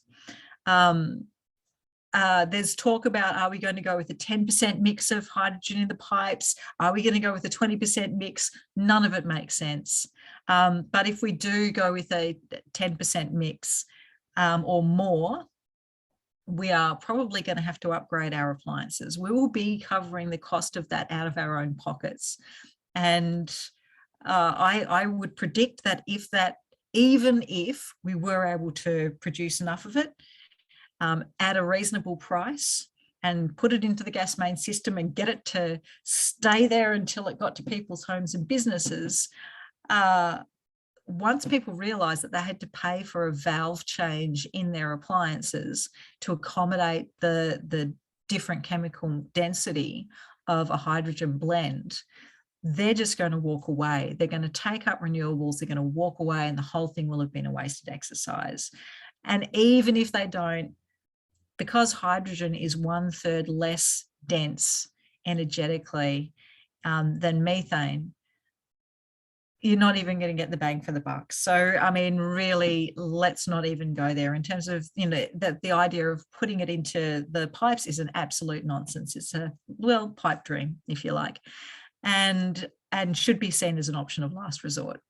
[SPEAKER 2] There's talk about, are we going to go with a 10% mix of hydrogen in the pipes? Are we going to go with a 20% mix? None of it makes sense. But if we do go with a 10% mix or more, we are probably going to have to upgrade our appliances. We will be covering the cost of that out of our own pockets. And I would predict that even if we were able to produce enough of it, at a reasonable price and put it into the gas main system and get it to stay there until it got to people's homes and businesses, once people realised that they had to pay for a valve change in their appliances to accommodate the different chemical density of a hydrogen blend, they're just going to walk away. They're going to take up renewables, they're going to walk away, and the whole thing will have been a wasted exercise. And even if they don't, because hydrogen is 1/3 less dense energetically than methane, you're not even going to get the bang for the buck. So, I mean, really, let's not even go there in terms of, you know, that the idea of putting it into the pipes is an absolute nonsense. It's a, well, pipe dream, if you like, and should be seen as an option of last resort.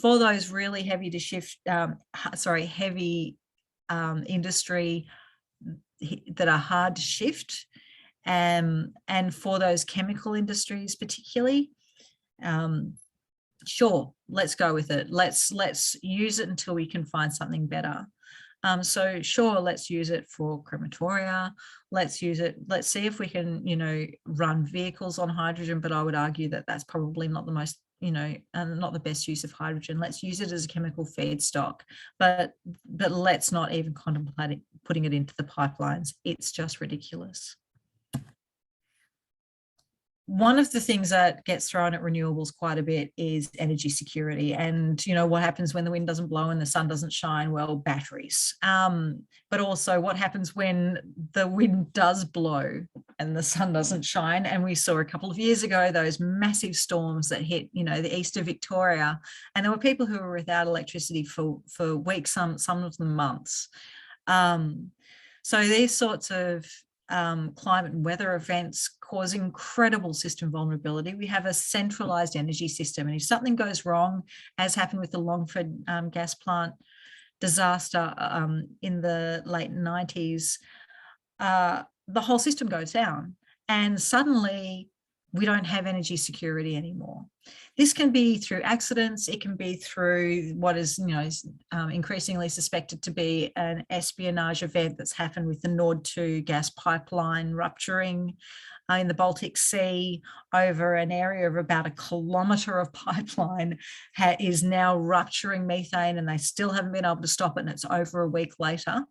[SPEAKER 2] For those really heavy to shift, heavy industry that are hard to shift, and for those chemical industries particularly, sure, let's go with it. Let's use it until we can find something better. So sure, let's use it for crematoria. Let's use it. Let's see if we can, you know, run vehicles on hydrogen. But I would argue that that's probably not the most, you know, not the best use of hydrogen. Let's use it as a chemical feedstock, but let's not even contemplate putting it into the pipelines. It's just ridiculous. One of the things that gets thrown at renewables quite a bit is energy security. And, you know, what happens when the wind doesn't blow and the sun doesn't shine? Well, batteries. But also what happens when the wind does blow and the sun doesn't shine? And we saw a couple of years ago those massive storms that hit, you know, the east of Victoria. And there were people who were without electricity for weeks, some of them months. So these sorts of climate and weather events cause incredible system vulnerability. We have a centralized energy system, and if something goes wrong, as happened with the Longford gas plant disaster in the late 90s, the whole system goes down, and suddenly we don't have energy security anymore. This can be through accidents. It can be through what is, you know, increasingly suspected to be an espionage event that's happened with the Nord 2 gas pipeline rupturing in the Baltic Sea over an area of about 1 kilometre of pipeline is now rupturing methane, and they still haven't been able to stop it, and it's over a week later.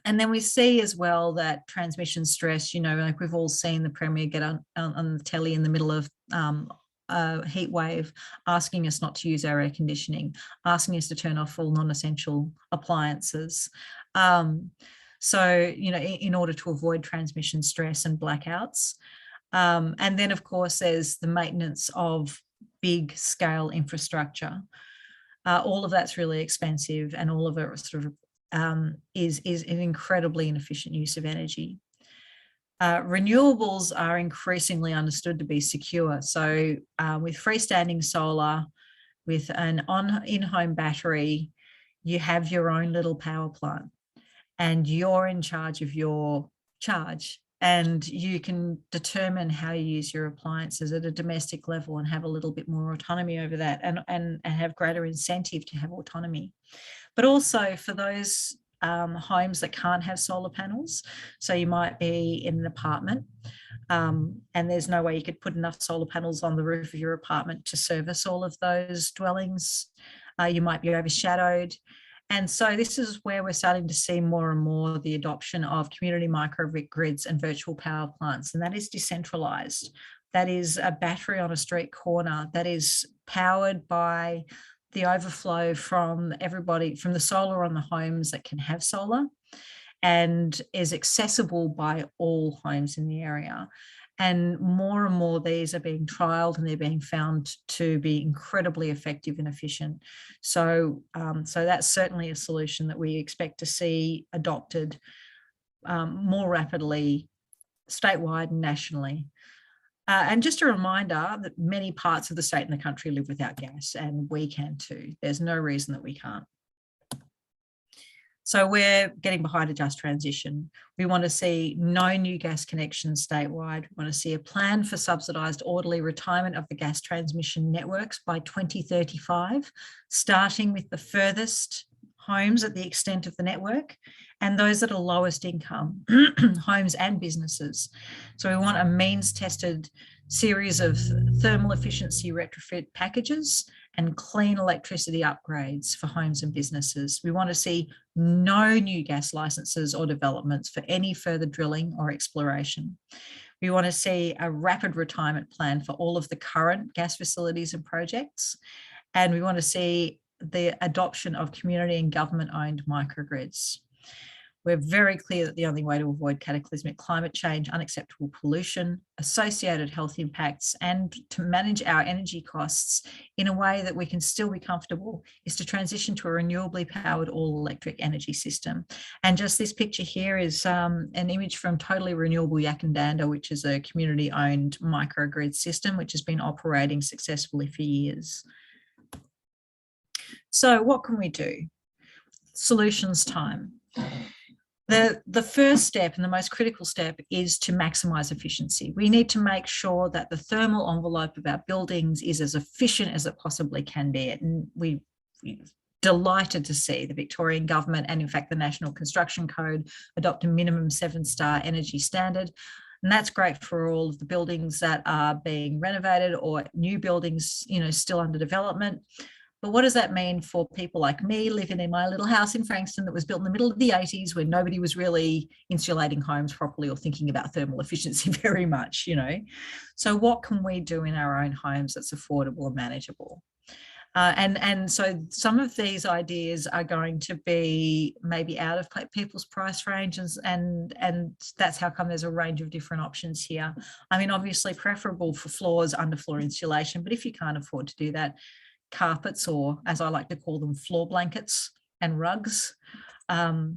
[SPEAKER 2] And then we see as well that transmission stress, you know, like we've all seen the Premier get on the telly in the middle of a heat wave, asking us not to use our air conditioning, asking us to turn off all non-essential appliances. So, you know, in order to avoid transmission stress and blackouts. And then, of course, there's the maintenance of big scale infrastructure. All of that's really expensive, and all of it sort of is an incredibly inefficient use of energy. Renewables are increasingly understood to be secure. So with freestanding solar, with an in-home battery, you have your own little power plant, and you're in charge of your charge, and you can determine how you use your appliances at a domestic level and have a little bit more autonomy over that, and have greater incentive to have autonomy. But also for those homes that can't have solar panels, so you might be in an apartment and there's no way you could put enough solar panels on the roof of your apartment to service all of those dwellings. You might be overshadowed. And so this is where we're starting to see more and more the adoption of community microgrids and virtual power plants, and that is decentralized. That is a battery on a street corner that is powered by the overflow from everybody, from the solar on the homes that can have solar, and is accessible by all homes in the area. And more these are being trialled, and they're being found to be incredibly effective and efficient. So, so that's certainly a solution that we expect to see adopted more rapidly, statewide and nationally. And just a reminder that many parts of the state and the country live without gas, and we can too. There's no reason that we can't. So we're getting behind a just transition. We want to see no new gas connections statewide. We want to see a plan for subsidised orderly retirement of the gas transmission networks by 2035, starting with the furthest homes at the extent of the network and those that are lowest income, homes and businesses. So we want a means tested series of thermal efficiency retrofit packages and clean electricity upgrades for homes and businesses. We want to see no new gas licenses or developments for any further drilling or exploration. We want to see a rapid retirement plan for all of the current gas facilities and projects. And we want to see the adoption of community and government-owned microgrids. We're very clear that the only way to avoid cataclysmic climate change, unacceptable pollution, associated health impacts, and to manage our energy costs in a way that we can still be comfortable is to transition to a renewably powered all-electric energy system. And just this picture here is an image from Totally Renewable Yakandanda, which is a community-owned microgrid system which has been operating successfully for years. So what can we do? Solutions time. The first step and the most critical step is to maximise efficiency. We need to make sure that the thermal envelope of our buildings is as efficient as it possibly can be. And we're delighted to see the Victorian government and in fact the National Construction Code adopt a minimum 7-star energy standard. And that's great for all of the buildings that are being renovated or new buildings, you know, still under development. But what does that mean for people like me living in my little house in Frankston that was built in the middle of the 80s when nobody was really insulating homes properly or thinking about thermal efficiency very much, you know? So what can we do in our own homes that's affordable and manageable? And so some of these ideas are going to be maybe out of people's price ranges, and that's how come there's a range of different options here. I mean, obviously preferable for floors, underfloor insulation, but if you can't afford to do that, carpets, or as I like to call them, floor blankets and rugs are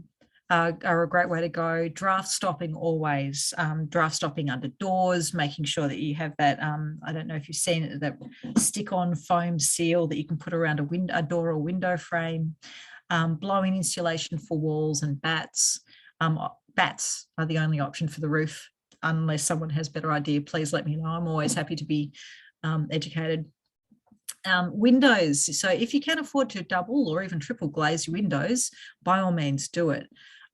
[SPEAKER 2] a great way to go. Draft stopping always, draft stopping under doors, making sure that you have that, I don't know if you've seen it, that stick-on foam seal that you can put around a door or window frame, blowing insulation for walls and bats. Bats are the only option for the roof. Unless someone has a better idea, please let me know. I'm always happy to be educated. Windows. So if you can afford to double or even triple glaze your windows, by all means do it.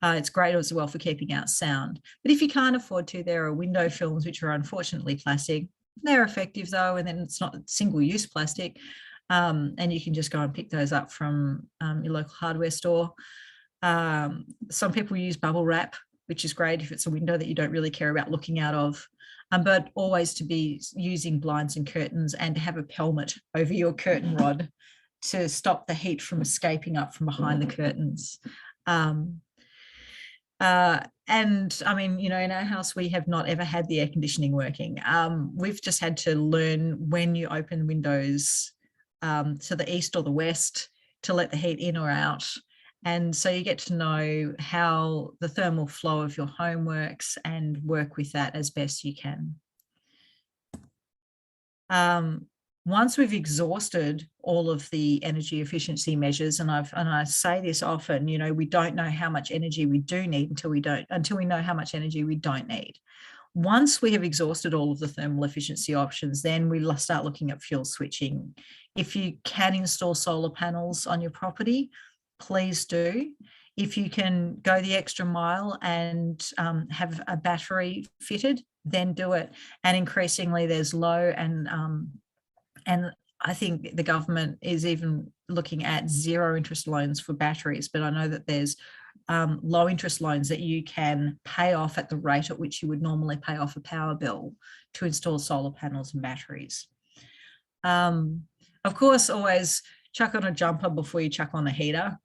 [SPEAKER 2] It's great as well for keeping out sound. But if you can't afford to, there are window films which are unfortunately plastic. They're effective though, and then it's not single-use plastic. And you can just go and pick those up from your local hardware store. Some people use bubble wrap, which is great if it's a window that you don't really care about looking out of. But always to be using blinds and curtains and to have a pelmet over your curtain rod to stop the heat from escaping up from behind the curtains. And I mean, you know, in our house, we have not ever had the air conditioning working. We've just had to learn when you open windows to the east or the west to let the heat in or out. And so you get to know how the thermal flow of your home works and work with that as best you can. Once we've exhausted all of the energy efficiency measures, and I say this often, you know, we don't know how much energy we do need until we know how much energy we don't need. Once we have exhausted all of the thermal efficiency options, then we start looking at fuel switching. If you can install solar panels on your property, please do. If you can go the extra mile and have a battery fitted, then do it. And increasingly there's low and I think the government is even looking at zero interest loans for batteries, but I know that there's low interest loans that you can pay off at the rate at which you would normally pay off a power bill to install solar panels and batteries. Of course, always chuck on a jumper before you chuck on a heater.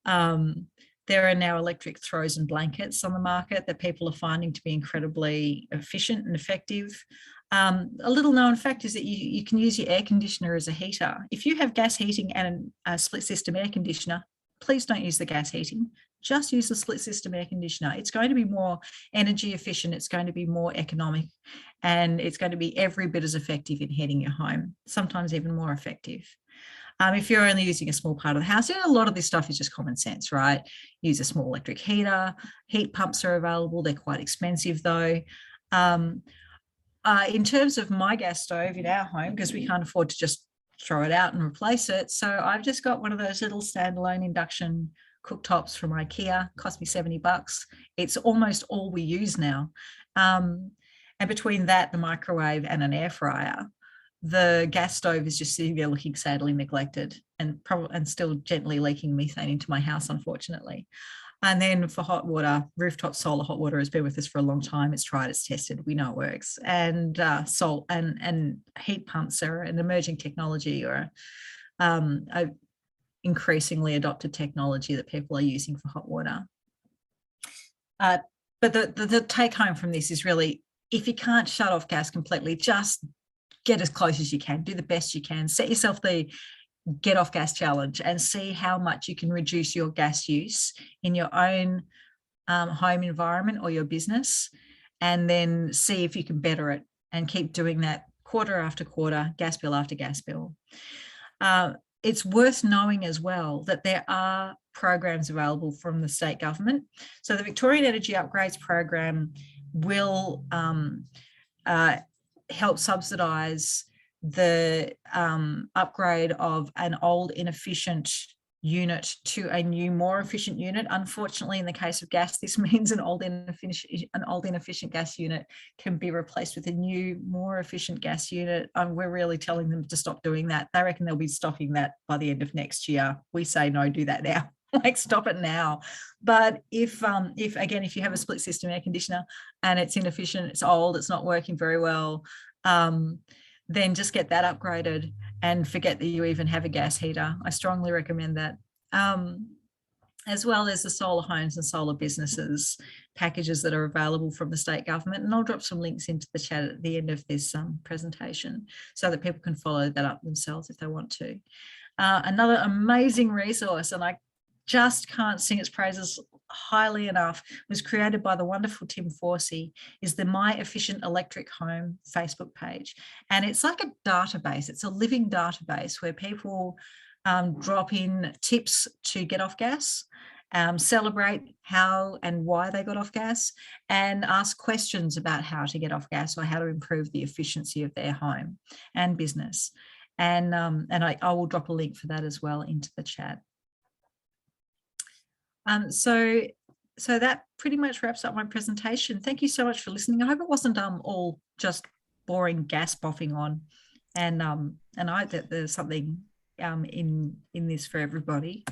[SPEAKER 2] There are now electric throws and blankets on the market that people are finding to be incredibly efficient and effective. A little known fact is that you can use your air conditioner as a heater. If you have gas heating and a split system air conditioner, please don't use the gas heating. Just use the split system air conditioner. It's going to be more energy efficient, it's going to be more economic, and it's going to be every bit as effective in heating your home, sometimes even more effective. If you're only using a small part of the house, a lot of this stuff is just common sense, right? Use a small electric heater. Heat pumps are available. They're quite expensive though. In terms of my gas stove in our home, because we can't afford to just throw it out and replace it, so I've just got one of those little standalone induction cooktops from IKEA. Cost me $70. It's almost all we use now. And between that, the microwave and an air fryer, the gas stove is just sitting there looking sadly neglected and still gently leaking methane into my house, unfortunately. And then for hot water, rooftop solar hot water has been with us for a long time. It's tried, it's tested, we know it works. And salt and heat pumps are an emerging technology, or a increasingly adopted technology that people are using for hot water. But the take home from this is really, if you can't shut off gas completely, just get as close as you can, do the best you can, set yourself the get off gas challenge and see how much you can reduce your gas use in your own home environment or your business, and then see if you can better it and keep doing that quarter after quarter, gas bill after gas bill. It's worth knowing as well that there are programs available from the state government. So the Victorian Energy Upgrades program will help subsidise the upgrade of an old inefficient unit to a new, more efficient unit. Unfortunately, in the case of gas, this means an old inefficient gas unit can be replaced with a new, more efficient gas unit. We're really telling them to stop doing that. They reckon they'll be stopping that by the end of next year. We say, no, do that now. Like, stop it now. But if you have a split system air conditioner and it's inefficient, it's old, it's not working very well, then just get that upgraded and forget that you even have a gas heater. I strongly recommend that. As well as the solar homes and solar businesses packages that are available from the state government. And I'll drop some links into the chat at the end of this presentation so that people can follow that up themselves if they want to. Another amazing resource, and I just can't sing its praises highly enough, was created by the wonderful Tim Forsey, is the My Efficient Electric Home Facebook page. And it's like a database. It's a living database where people drop in tips to get off gas, celebrate how and why they got off gas, and ask questions about how to get off gas or how to improve the efficiency of their home and business. And I will drop a link for that as well into the chat. So that pretty much wraps up my presentation. Thank you so much for listening. I hope it wasn't all just boring gas boffing on, and I hope that there's something in this for everybody.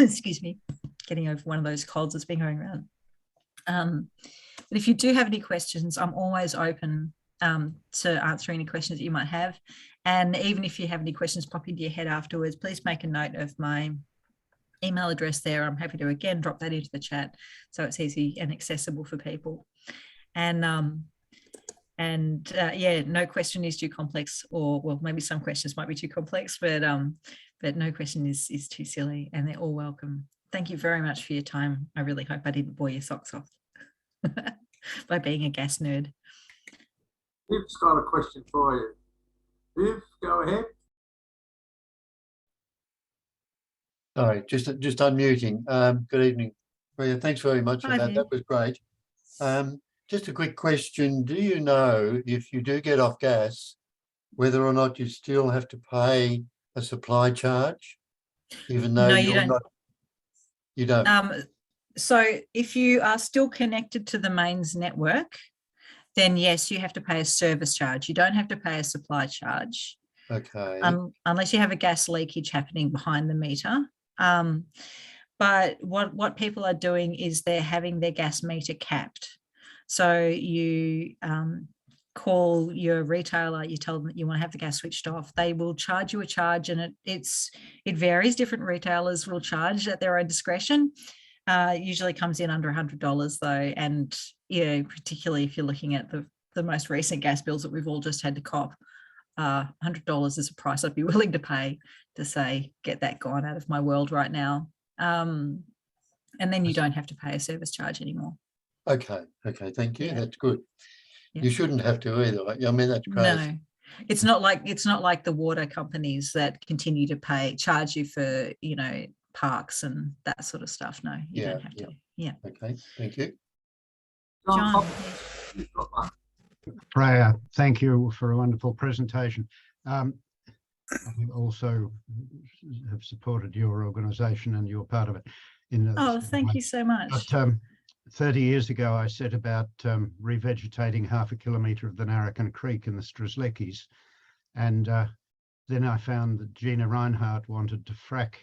[SPEAKER 2] Excuse me, getting over one of those colds that's been going around. But if you do have any questions, I'm always open to answer any questions that you might have. And even if you have any questions pop into your head afterwards, please make a note of my email address there. I'm happy to again drop that into the chat so it's easy and accessible for people. And yeah, no question is too complex, or well, maybe some questions might be too complex, but no question is too silly, and they're all welcome. Thank you very much for your time. I really hope I didn't bore your socks off by being a gas nerd.
[SPEAKER 1] Viv's got a question for you. Viv, go ahead.
[SPEAKER 4] Sorry, just unmuting. Good evening, Freya. Thanks very much for that. That was great. Just a quick question. Do you know, if you do get off gas, whether or not you still have to pay a supply charge, even though you don't?
[SPEAKER 2] So if you are still connected to the mains network, then yes, you have to pay a service charge. You don't have to pay a supply charge.
[SPEAKER 4] Okay.
[SPEAKER 2] Unless you have a gas leakage happening behind the meter. But what people are doing is they're having their gas meter capped. So you call your retailer, you tell them that you want to have the gas switched off. They will charge you a charge, and it varies. Different retailers will charge at their own discretion. Usually comes in under $100 though, and particularly if you're looking at the most recent gas bills that we've all just had to cop, $100 is a price I'd be willing to pay to say, get that gone out of my world right now. And then you don't have to pay a service charge anymore.
[SPEAKER 4] Okay, thank you. Yeah. That's good. Yeah. You shouldn't have to either. I mean, that's crazy.
[SPEAKER 2] No, it's not like the water companies that continue to charge you for, parks and that sort of stuff. No, you don't have to. Yeah.
[SPEAKER 4] Okay, thank you.
[SPEAKER 2] John.
[SPEAKER 5] Freya, thank you for a wonderful presentation. I also have supported your organisation, and you're part of it.
[SPEAKER 2] Thank you so much.
[SPEAKER 5] But 30 years ago, I set about revegetating 1/2 kilometre of the Narracon Creek in the Strzelecki's. And then I found that Gina Reinhardt wanted to frack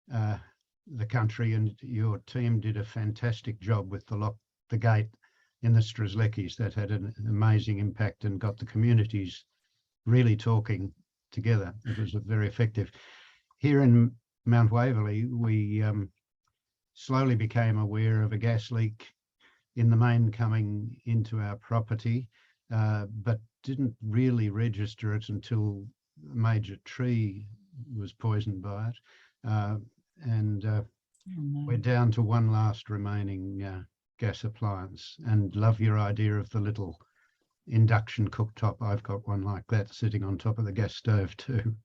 [SPEAKER 5] the country, and your team did a fantastic job with the gate in the Strzelecki's. That had an amazing impact and got the communities really talking together. It was very effective. Here in Mount Waverley, we slowly became aware of a gas leak in the main coming into our property, but didn't really register it until a major tree was poisoned by it. We're down to one last remaining gas appliance, and love your idea of the little induction cooktop. I've got one like that sitting on top of the gas stove too.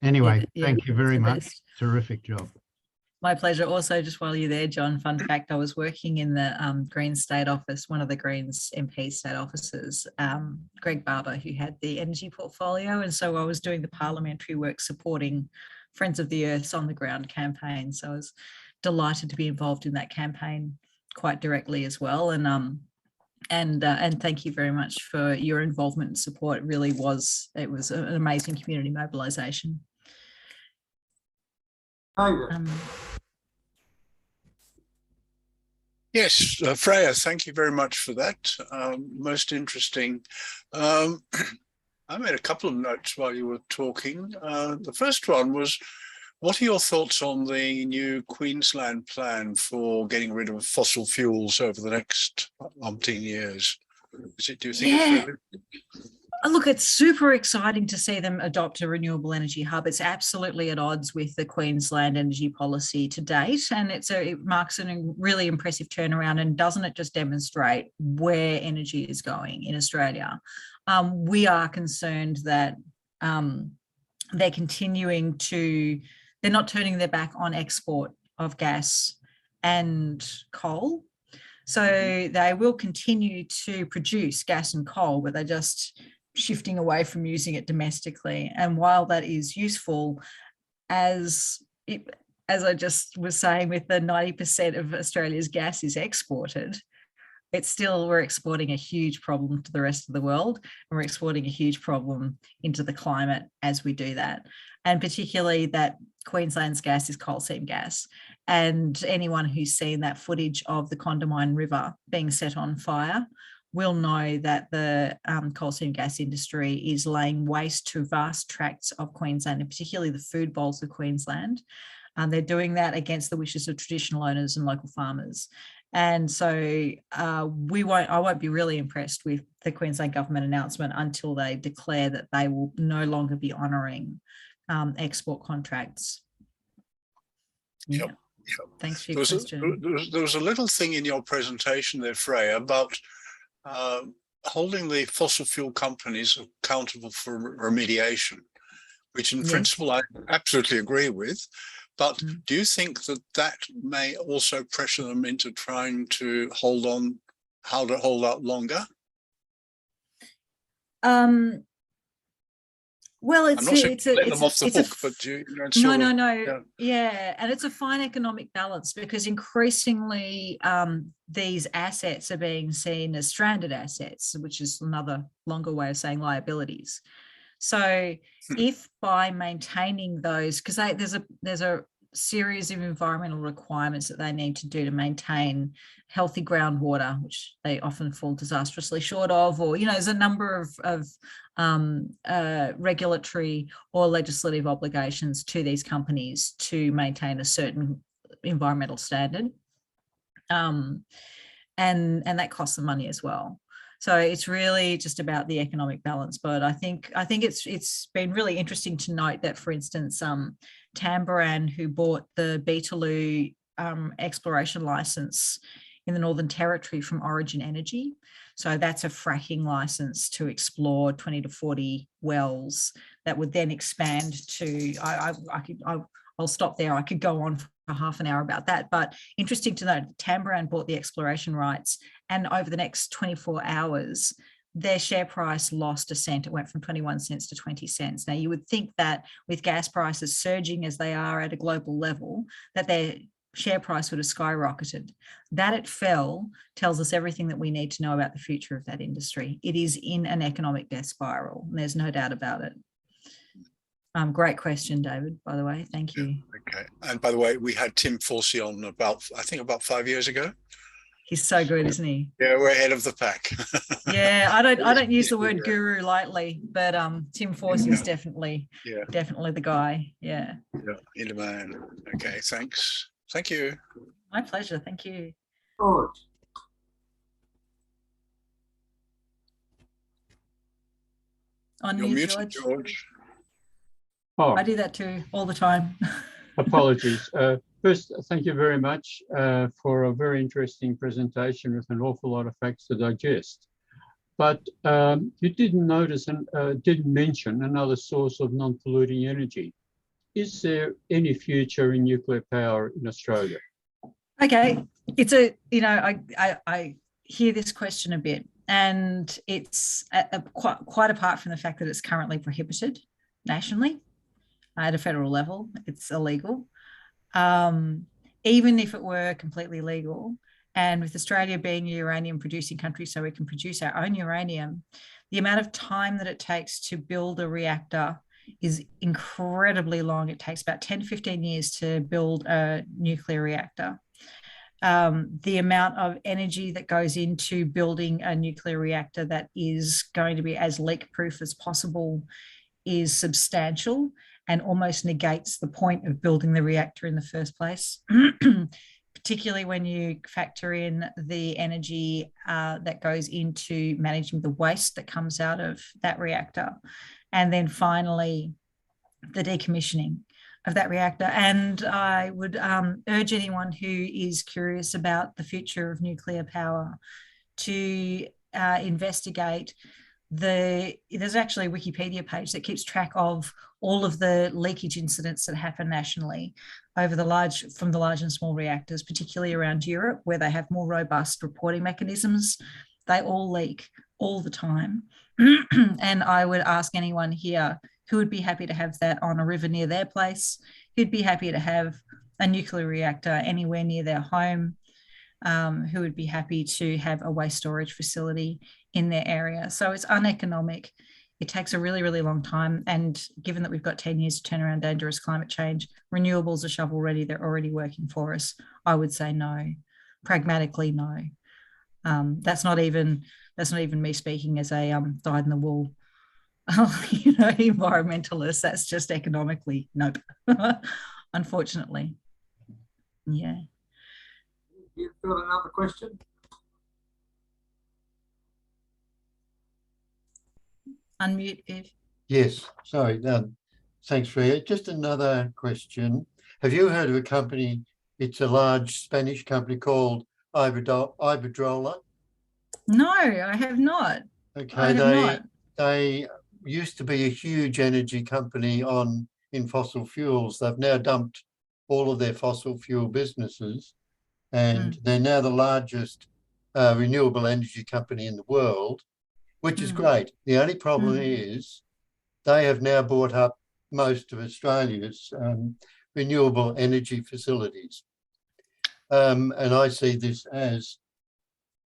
[SPEAKER 5] Anyway, thank you very much. Terrific job.
[SPEAKER 2] My pleasure. Also, just while you're there, John, fun fact, I was working in the Greens State Office, one of the Greens MP state offices, Greg Barber, who had the energy portfolio. And so I was doing the parliamentary work supporting Friends of the Earth's on the ground campaign. So I was delighted to be involved in that campaign quite directly as well. And thank you very much for your involvement and support. It really was, it was an amazing community mobilisation.
[SPEAKER 6] Yes, Freya, thank you very much for that. Most interesting. I made a couple of notes while you were talking. The first one was, what are your thoughts on the new Queensland plan for getting rid of fossil fuels over the next umpteen years? Do you think it's realistic?
[SPEAKER 2] Look, it's super exciting to see them adopt a renewable energy hub. It's absolutely at odds with the Queensland energy policy to date, and it marks a really impressive turnaround. And doesn't it just demonstrate where energy is going in Australia? We are concerned that they're continuing to, they're not turning their back on export of gas and coal. So they will continue to produce gas and coal, but they're just shifting away from using it domestically. And while that is useful, as I just was saying, with the 90% of Australia's gas is exported, it's still, we're exporting a huge problem to the rest of the world, and we're exporting a huge problem into the climate as we do that. And particularly that Queensland's gas is coal seam gas. And anyone who's seen that footage of the Condamine River being set on fire will know that the coal seam gas industry is laying waste to vast tracts of Queensland, and particularly the food bowls of Queensland. They're doing that against the wishes of traditional owners and local farmers. And so I won't be really impressed with the Queensland government announcement until they declare that they will no longer be honouring export contracts.
[SPEAKER 6] Yep.
[SPEAKER 2] Thanks for your question.
[SPEAKER 6] There was a little thing in your presentation there, Freya, about holding the fossil fuel companies accountable for remediation, which in principle I absolutely agree with. But do you think that that may also pressure them into trying to hold out longer?
[SPEAKER 2] Well,
[SPEAKER 6] I'm not saying let them off the hook, but
[SPEAKER 2] yeah, and it's a fine economic balance, because increasingly these assets are being seen as stranded assets, which is another longer way of saying liabilities. So if by maintaining those, because there's a series of environmental requirements that they need to do to maintain healthy groundwater, which they often fall disastrously short of, or, you know, there's a number of regulatory or legislative obligations to these companies to maintain a certain environmental standard, and that costs them money as well. So it's really just about the economic balance. But I think it's been really interesting to note that, for instance, Tamboran, who bought the Beetaloo exploration license in the Northern Territory from Origin Energy. So that's a fracking license to explore 20 to 40 wells that would then expand to, I'll stop there. I could go on for half an hour about that, but interesting to note, Tamboran bought the exploration rights, and over the next 24 hours, their share price lost a cent. It went from 21 cents to 20 cents. Now, you would think that with gas prices surging as they are at a global level, that their share price would have skyrocketed. That it fell tells us everything that we need to know about the future of that industry. It is in an economic death spiral, and there's no doubt about it. Great question, David, by the way. Thank you.
[SPEAKER 6] Okay. And by the way, we had Tim Forsey on about 5 years ago.
[SPEAKER 2] He's so good, isn't he?
[SPEAKER 6] Yeah, we're ahead of the pack.
[SPEAKER 2] Yeah, I don't use the word guru lightly, but Tim Forsey is definitely the guy. Yeah.
[SPEAKER 6] Yeah, in the man. Okay, thanks. Thank you.
[SPEAKER 2] My pleasure. Thank you.
[SPEAKER 1] George.
[SPEAKER 2] On
[SPEAKER 6] You're
[SPEAKER 2] mute,
[SPEAKER 6] muted,
[SPEAKER 2] George.
[SPEAKER 6] George.
[SPEAKER 7] Oh,
[SPEAKER 2] I do that too all the time.
[SPEAKER 7] apologies. First, thank you very much for a very interesting presentation with an awful lot of facts to digest. But you didn't notice and didn't mention another source of non-polluting energy. Is there any future in nuclear power in Australia?
[SPEAKER 2] Okay, it's a, I hear this question a bit, and it's quite apart from the fact that it's currently prohibited nationally at a federal level. It's illegal. Even if it were completely legal, and with Australia being a uranium producing country, so we can produce our own uranium, the amount of time that it takes to build a reactor is incredibly long. It takes about 10 to 15 years to build a nuclear reactor. The amount of energy that goes into building a nuclear reactor that is going to be as leak-proof as possible is substantial and almost negates the point of building the reactor in the first place, particularly when you factor in the energy that goes into managing the waste that comes out of that reactor. And then finally, the decommissioning of that reactor. And I would urge anyone who is curious about the future of nuclear power to investigate there's actually a Wikipedia page that keeps track of all of the leakage incidents that happen nationally over from the large and small reactors, particularly around Europe, where they have more robust reporting mechanisms. They all leak all the time. And I would ask anyone here who would be happy to have that on a river near their place, who'd be happy to have a nuclear reactor anywhere near their home, who would be happy to have a waste storage facility in their area. So it's uneconomic. It takes a really, really long time. And given that we've got 10 years to turn around dangerous climate change, renewables are shovel ready. They're already working for us. I would say no, pragmatically no. That's not even me speaking as a dyed in the wool environmentalist. That's just economically nope. Unfortunately. Yeah.
[SPEAKER 1] You've got another question?
[SPEAKER 2] Unmute, Viv.
[SPEAKER 4] Yes, sorry. Thanks, Freya. Just another question. Have you heard of a company? It's a large Spanish company called Iberdrola.
[SPEAKER 2] No, I have not.
[SPEAKER 4] Okay, they used to be a huge energy company in fossil fuels. They've now dumped all of their fossil fuel businesses, and they're now the largest renewable energy company in the world, which is great. The only problem is they have now bought up most of Australia's renewable energy facilities. And I see this as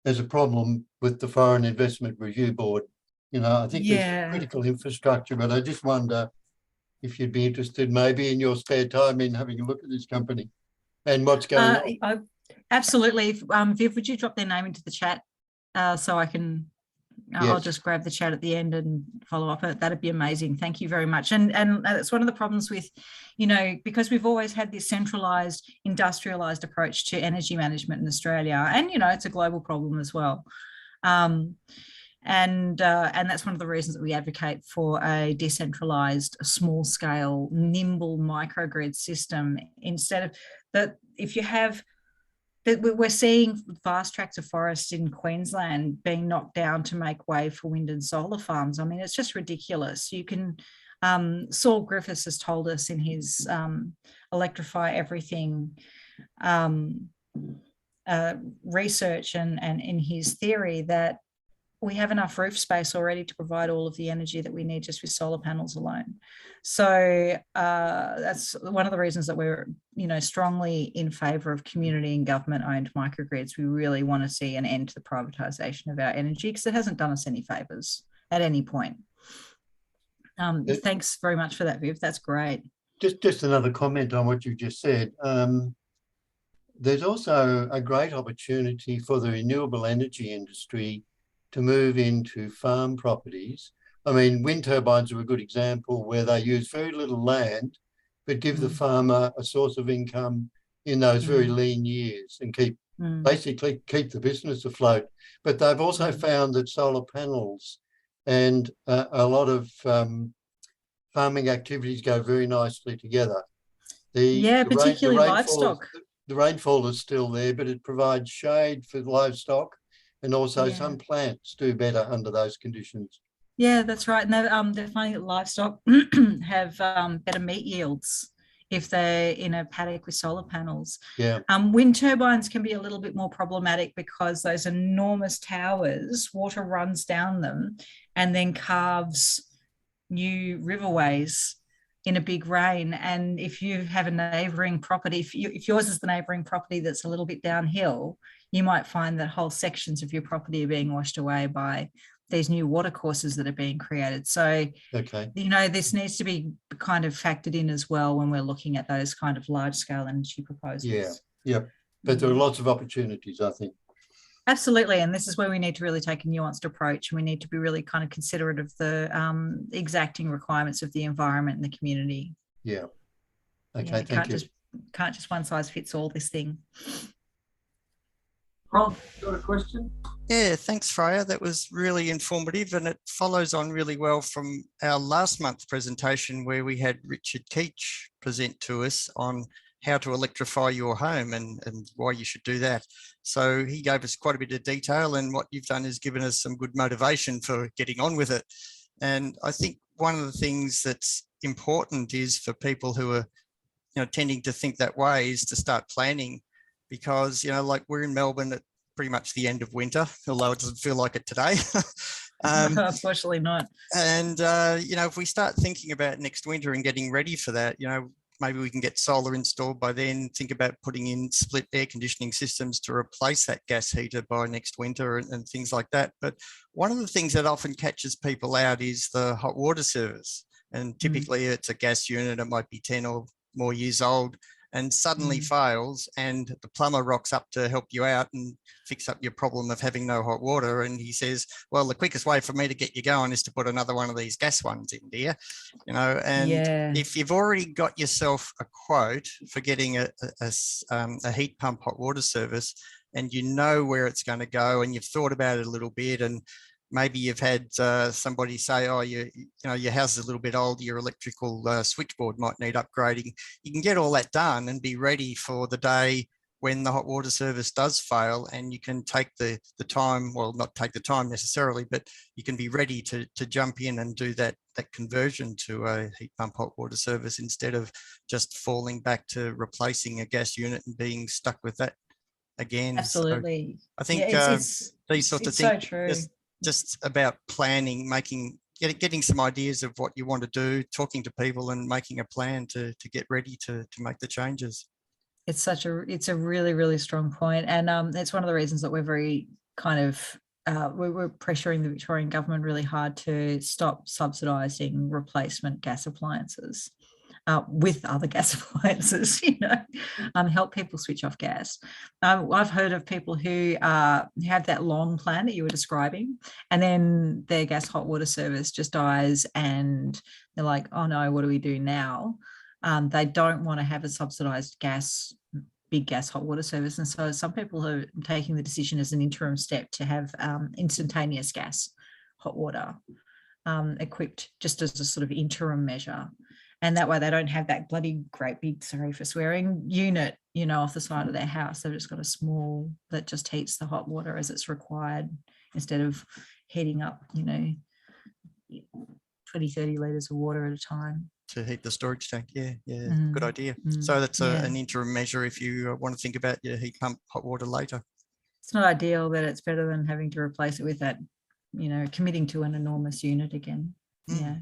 [SPEAKER 4] a problem with the Foreign Investment Review Board. I think there's critical infrastructure, but I just wonder if you'd be interested maybe in your spare time in having a look at this company and what's going on.
[SPEAKER 2] Absolutely. Viv, would you drop their name into the chat so I can... I'll just grab the chat at the end and follow up. That'd be amazing. Thank you very much. And it's one of the problems with, because we've always had this centralized, industrialized approach to energy management in Australia. And, it's a global problem as well. And that's one of the reasons that we advocate for a decentralized, small scale, nimble microgrid system instead of that. If you have... We're seeing vast tracts of forest in Queensland being knocked down to make way for wind and solar farms. I mean, it's just ridiculous. You can, Saul Griffiths has told us in his Electrify Everything research and in his theory that we have enough roof space already to provide all of the energy that we need just with solar panels alone. So that's one of the reasons that we're, strongly in favour of community and government-owned microgrids. We really want to see an end to the privatisation of our energy, because it hasn't done us any favours at any point. Thanks very much for that, Viv. That's great.
[SPEAKER 4] Just another comment on what you just said. There's also a great opportunity for the renewable energy industry to move into farm properties. I mean, wind turbines are a good example where they use very little land, but give the farmer a source of income in those very lean years and basically keep the business afloat. But they've also found that solar panels and a lot of farming activities go very nicely together.
[SPEAKER 2] Particularly livestock.
[SPEAKER 4] The rainfall is still there, but it provides shade for livestock, and also some plants do better under those conditions.
[SPEAKER 2] Yeah, that's right. And they're finding that livestock have better meat yields if they're in a paddock with solar panels.
[SPEAKER 4] Yeah.
[SPEAKER 2] Wind turbines can be a little bit more problematic because those enormous towers, water runs down them and then carves new riverways in a big rain. And if you have a neighbouring property, if yours is the neighbouring property that's a little bit downhill, you might find that whole sections of your property are being washed away by these new water courses that are being created. So, this needs to be kind of factored in as well when we're looking at those kind of large scale energy proposals.
[SPEAKER 4] Yeah. But there are lots of opportunities, I think.
[SPEAKER 2] Absolutely. And this is where we need to really take a nuanced approach. We need to be really kind of considerate of the exacting requirements of the environment and the community.
[SPEAKER 4] Yeah. Okay, thank you.
[SPEAKER 2] Can't just one size fits all this thing.
[SPEAKER 1] Rob, got a question?
[SPEAKER 3] Yeah, thanks, Freya. That was really informative, and it follows on really well from our last month's presentation where we had Richard Keach present to us on how to electrify your home and why you should do that. So he gave us quite a bit of detail, and what you've done is given us some good motivation for getting on with it. And I think one of the things that's important is for people who are, tending to think that way is to start planning, because, like we're in Melbourne at pretty much the end of winter, although it doesn't feel like it today.
[SPEAKER 2] Unfortunately not.
[SPEAKER 3] And, if we start thinking about next winter and getting ready for that, maybe we can get solar installed by then, think about putting in split air conditioning systems to replace that gas heater by next winter and things like that. But one of the things that often catches people out is the hot water service. And typically it's a gas unit, it might be 10 or more years old, and suddenly fails, and the plumber rocks up to help you out and fix up your problem of having no hot water. And he says, well, the quickest way for me to get you going is to put another one of these gas ones in, dear. And if you've already got yourself a quote for getting a heat pump hot water service, and you know where it's going to go, and you've thought about it a little bit, and maybe you've had somebody say, oh, your house is a little bit old, your electrical switchboard might need upgrading. You can get all that done and be ready for the day when the hot water service does fail, and you can take the time, well, not take the time necessarily, but you can be ready to jump in and do that conversion to a heat pump hot water service, instead of just falling back to replacing a gas unit and being stuck with that again.
[SPEAKER 2] Absolutely.
[SPEAKER 3] So I think these sorts of things,
[SPEAKER 2] so true.
[SPEAKER 3] Just about planning, getting some ideas of what you want to do, talking to people and making a plan to get ready to make the changes.
[SPEAKER 2] It's a really, really strong point. And it's one of the reasons that we're very kind of, we're pressuring the Victorian government really hard to stop subsidising replacement gas appliances with other gas appliances, help people switch off gas. I've heard of people who have that long plan that you were describing, and then their gas hot water service just dies and they're like, oh no, what do we do now? They don't want to have a subsidised big gas hot water service. And so some people are taking the decision as an interim step to have instantaneous gas hot water equipped just as a sort of interim measure. And that way they don't have that bloody great big, sorry for swearing, unit, off the side of their house. They've just got a small that just heats the hot water as it's required, instead of heating up, 20, 30 litres of water at a time.
[SPEAKER 3] To heat the storage tank, good idea. So that's an interim measure if you want to think about your heat pump hot water later.
[SPEAKER 2] It's not ideal, but it's better than having to replace it with that committing to an enormous unit again. Yeah.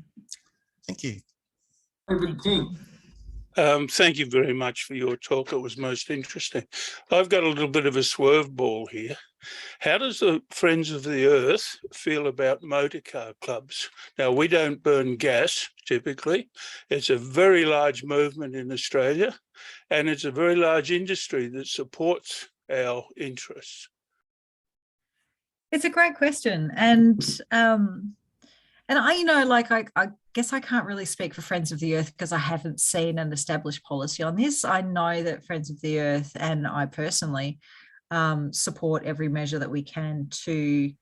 [SPEAKER 3] Thank you.
[SPEAKER 1] David King.
[SPEAKER 8] Thank you very much for your talk. It was most interesting. I've got a little bit of a swerve ball here. How does the Friends of the Earth feel about motor car clubs? Now, we don't burn gas typically. It's a very large movement in Australia, and it's a very large industry that supports our interests.
[SPEAKER 2] It's a great question. And I guess I can't really speak for Friends of the Earth because I haven't seen an established policy on this. I know that Friends of the Earth and I personally support every measure that we can to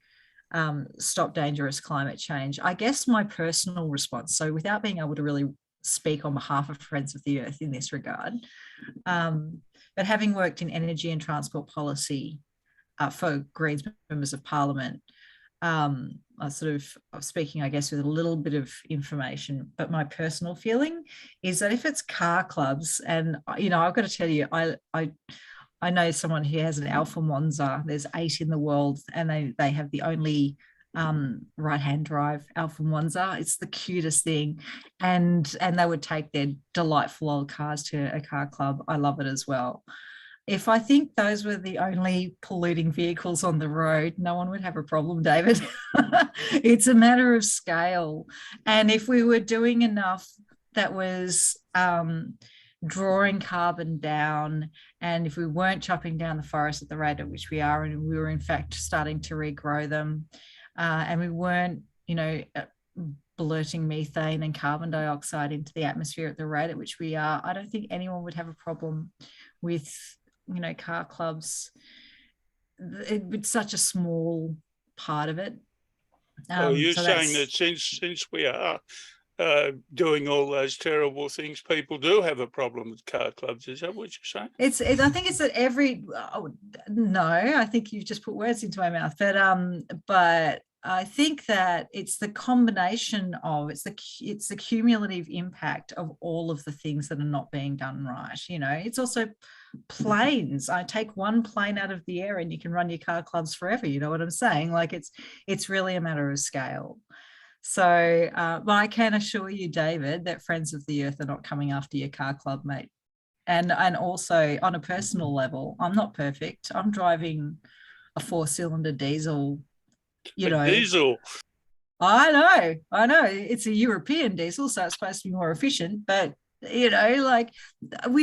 [SPEAKER 2] stop dangerous climate change. I guess my personal response, so without being able to really speak on behalf of Friends of the Earth in this regard, but having worked in energy and transport policy for Greens members of Parliament, I'm speaking, I guess, with a little bit of information, but my personal feeling is that if it's car clubs, and I've got to tell you, I know someone who has an Alfa Monza. There's 8 in the world, and they have the only right-hand drive Alfa Monza. It's the cutest thing, and they would take their delightful old cars to a car club. I love it as well. If I think those were the only polluting vehicles on the road, no one would have a problem, David. It's a matter of scale. And if we were doing enough that was drawing carbon down, and if we weren't chopping down the forest at the rate at which we are, and we were in fact starting to regrow them, and we weren't, blurting methane and carbon dioxide into the atmosphere at the rate at which we are, I don't think anyone would have a problem with car clubs. It's such a small part of it.
[SPEAKER 8] You're saying that since we are doing all those terrible things, people do have a problem with car clubs. Is that what you're saying?
[SPEAKER 2] I think it's that no, I think you've just put words into my mouth, but I think that it's the combination of, it's the cumulative impact of all of the things that are not being done right. It's also planes. I take one plane out of the air and you can run your car clubs forever. You know what I'm saying? Like it's really a matter of scale. So, but I can assure you, David, that Friends of the Earth are not coming after your car club, mate. And also on a personal level, I'm not perfect. I'm driving a 4-cylinder diesel.
[SPEAKER 8] Diesel.
[SPEAKER 2] I know it's a European diesel, so it's supposed to be more efficient, but we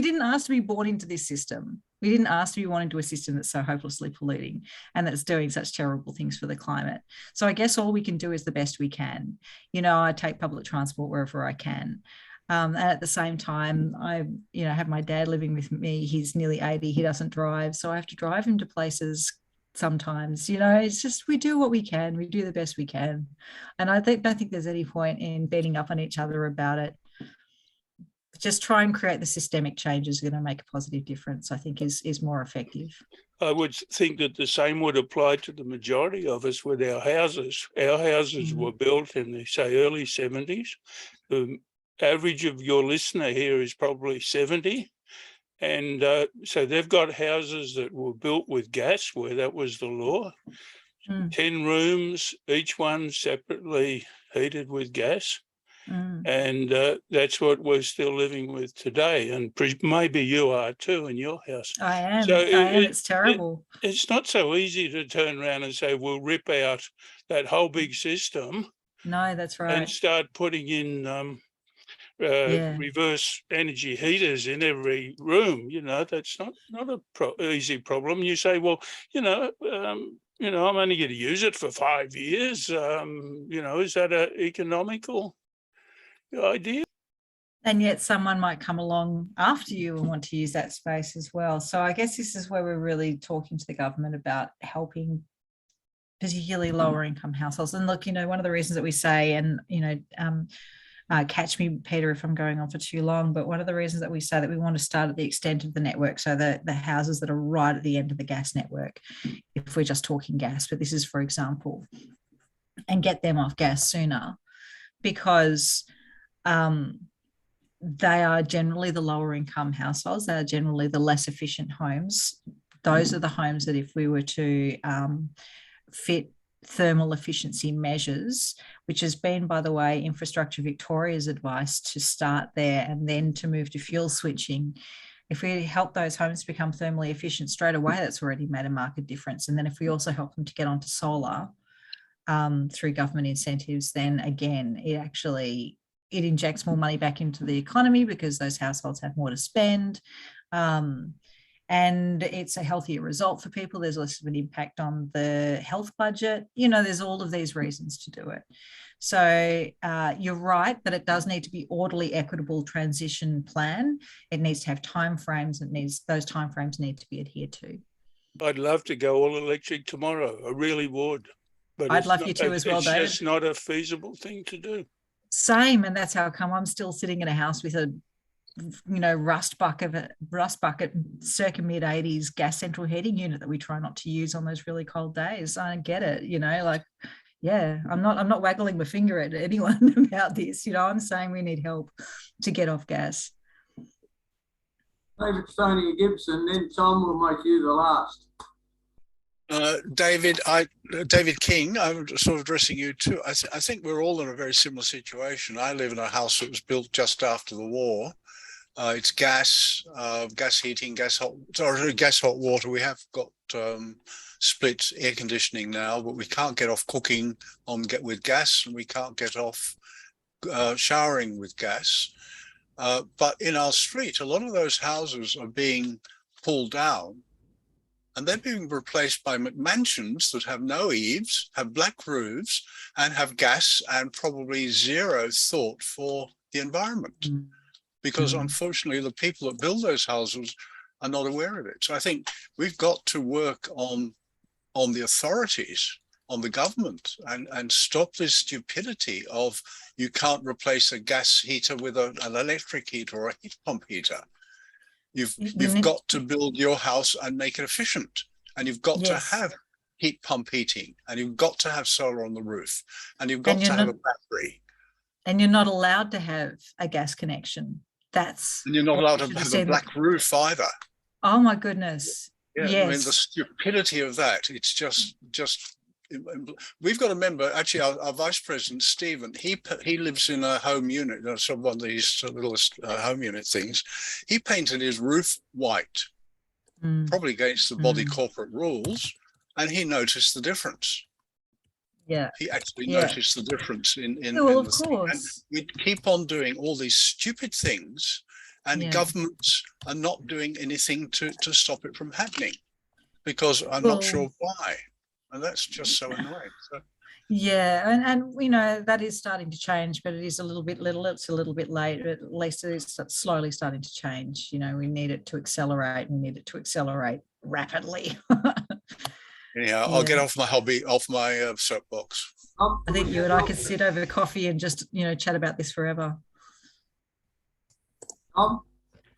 [SPEAKER 2] didn't ask to be born into this system. We didn't ask to be born into a system that's so hopelessly polluting and that's doing such terrible things for the climate. So I guess all we can do is the best we can. I take public transport wherever I can. And at the same time, I have my dad living with me. He's nearly 80. He doesn't drive, so I have to drive him to places sometimes. It's just, we do what we can. We do the best we can. And I don't think there's any point in beating up on each other about it. Just try and create the systemic changes that are going to make a positive difference, I think is more effective.
[SPEAKER 8] I would think that the same would apply to the majority of us with our houses. Our houses were built in the, early 70s. The average of your listener here is probably 70. And so they've got houses that were built with gas, where that was the law. 10 rooms, each one separately heated with gas. And that's what we're still living with today. And maybe you are too in your house.
[SPEAKER 2] I am. So it's terrible.
[SPEAKER 8] It's not so easy to turn around and say, we'll rip out that whole big system.
[SPEAKER 2] No, that's right.
[SPEAKER 8] And start putting in reverse energy heaters in every room. That's not a easy problem. You say, well, I'm only going to use it for 5 years. Is that an economical idea?
[SPEAKER 2] And yet someone might come along after you and want to use that space as well. So I guess this is where we're really talking to the government about helping particularly lower income households. And look, one of the reasons that we say, and catch me, Peter, if I'm going on for too long, but one of the reasons that we say that we want to start at the extent of the network, so the houses that are right at the end of the gas network, if we're just talking gas, but this is for example, and get them off gas sooner, because they are generally the lower income households. They are generally the less efficient homes. Those are the homes that if we were to fit thermal efficiency measures, which has been, by the way, Infrastructure Victoria's advice to start there and then to move to fuel switching. If we help those homes become thermally efficient straight away, that's already made a marked difference. And then if we also help them to get onto solar through government incentives, then again, it injects more money back into the economy because those households have more to spend. And it's a healthier result for people. There's less of an impact on the health budget. There's all of these reasons to do it. So you're right that it does need to be orderly, equitable transition plan. It needs to have timeframes. Those timeframes need to be adhered to.
[SPEAKER 8] I'd love to go all electric tomorrow. I really would. But
[SPEAKER 2] I'd love you to as well, David.
[SPEAKER 8] It's just not a feasible thing to do.
[SPEAKER 2] Same, and that's how come I'm still sitting in a house with a rust bucket circa mid-80s gas central heating unit that we try not to use on those really cold days. I don't get it, I'm not waggling my finger at anyone about this. I'm saying we need help to get off gas.
[SPEAKER 1] David Stoney Gibson, then Tom will make you the last.
[SPEAKER 6] David King, I'm sort of addressing you too. I think we're all in a very similar situation. I live in a house that was built just after the war. It's gas heating, gas hot water. We have got split air conditioning now, but we can't get off cooking with gas, and we can't get off showering with gas. But in our street, a lot of those houses are being pulled down, and they're being replaced by McMansions that have no eaves, have black roofs, and have gas and probably zero thought for the environment. Because unfortunately, the people that build those houses are not aware of it. So I think we've got to work on the authorities, on the government, and stop this stupidity of you can't replace a gas heater with an electric heater or a heat pump heater. You've got to build your house and make it efficient, and you've got to have heat pump heating, and you've got to have solar on the roof, and you've got to have a battery.
[SPEAKER 2] And you're not allowed to have a gas connection. And
[SPEAKER 6] you're not allowed to have a black roof either.
[SPEAKER 2] Oh my goodness.
[SPEAKER 6] Yeah, yes. I mean, the stupidity of that, it's just we've got a member, actually our Vice President, Stephen, he lives in a home unit, sort of one of these little home unit things. He painted his roof white, probably against the body corporate rules, and he noticed the difference.
[SPEAKER 2] Yeah,
[SPEAKER 6] he actually noticed the difference in
[SPEAKER 2] of
[SPEAKER 6] the
[SPEAKER 2] course.
[SPEAKER 6] And we keep on doing all these stupid things, and governments are not doing anything to stop it from happening, because I'm not sure why, and that's just so annoying. So.
[SPEAKER 2] Yeah, and that is starting to change, but it's a little bit late, but at least it's slowly starting to change. We need it to accelerate. We need it to accelerate rapidly.
[SPEAKER 6] Yeah, I'll get off my soapbox.
[SPEAKER 2] I think you and I could sit over coffee and just, chat about this forever.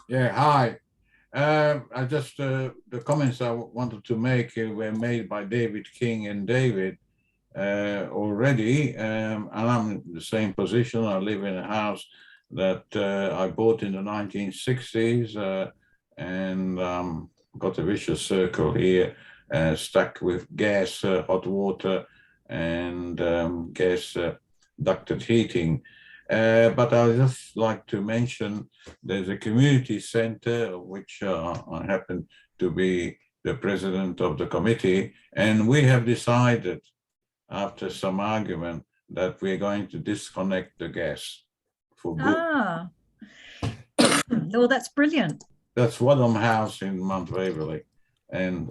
[SPEAKER 9] Yeah, hi. I just the comments I wanted to make were made by David King and David already, and I'm in the same position. I live in a house that I bought in the 1960s, and got a vicious circle here. Stuck with gas, hot water, and gas ducted heating. But I would just like to mention there's a community centre, which I happen to be the president of the committee, and we have decided, after some argument, that we're going to disconnect the gas for good.
[SPEAKER 2] Well, that's brilliant.
[SPEAKER 9] That's Wadham House in Mount Waverley. And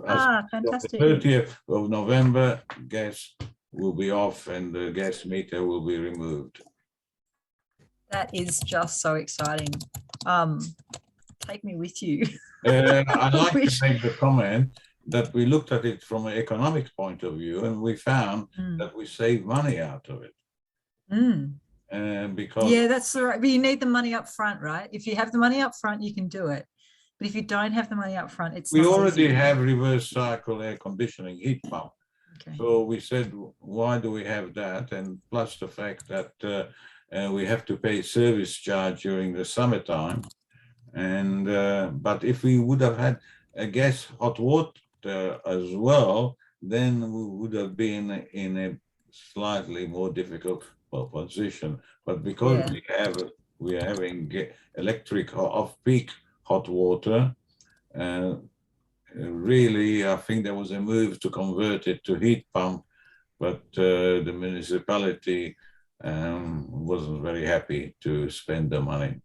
[SPEAKER 2] fantastic.
[SPEAKER 9] The 30th of November, gas will be off and the gas meter will be removed.
[SPEAKER 2] That is just so exciting. Take me with you.
[SPEAKER 9] I'd like to make the comment that we looked at it from an economic point of view, and we found that we save money out of it. Because
[SPEAKER 2] that's right. But you need the money up front, right? If you have the money up front, you can do it. But if you don't have the money up front, it's
[SPEAKER 9] we already have reverse cycle air conditioning heat pump.
[SPEAKER 2] Okay.
[SPEAKER 9] So we said, why do we have that? And plus the fact that we have to pay service charge during the summertime. And but if we would have had a gas hot water as well, then we would have been in a slightly more difficult position. But because we are having electric off-peak hot water, really, I think there was a move to convert it to heat pump, but the municipality wasn't very happy to spend the money.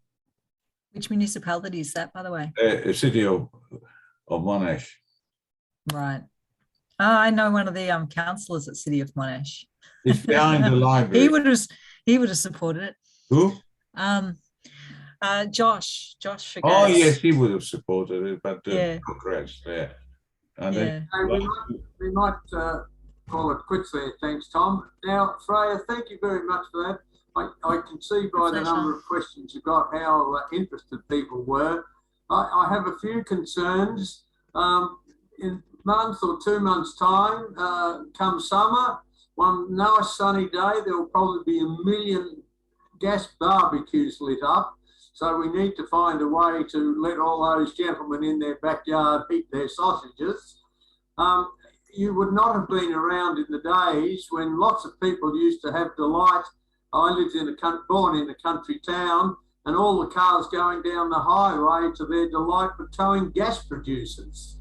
[SPEAKER 2] Which municipality is that, by the way?
[SPEAKER 9] City of Monash.
[SPEAKER 2] Right. Oh, I know one of the councillors at City of Monash.
[SPEAKER 9] It's behind the library.
[SPEAKER 2] He would have supported it.
[SPEAKER 9] Who?
[SPEAKER 2] Josh Figgers.
[SPEAKER 9] Oh yes, he would have supported it, but Democrats there. And then
[SPEAKER 1] we might call it quits there. Thanks, Tom. Now, Freya, thank you very much for that. I can see by the number of questions you got how interested people were. I have a few concerns. In a month or 2 months' time, come summer, one nice sunny day, there will probably be 1 million gas barbecues lit up. So we need to find a way to let all those gentlemen in their backyard eat their sausages. You would not have been around in the days when lots of people used to have delight. I lived in born in a country town, and all the cars going down the highway to their delight were towing gas producers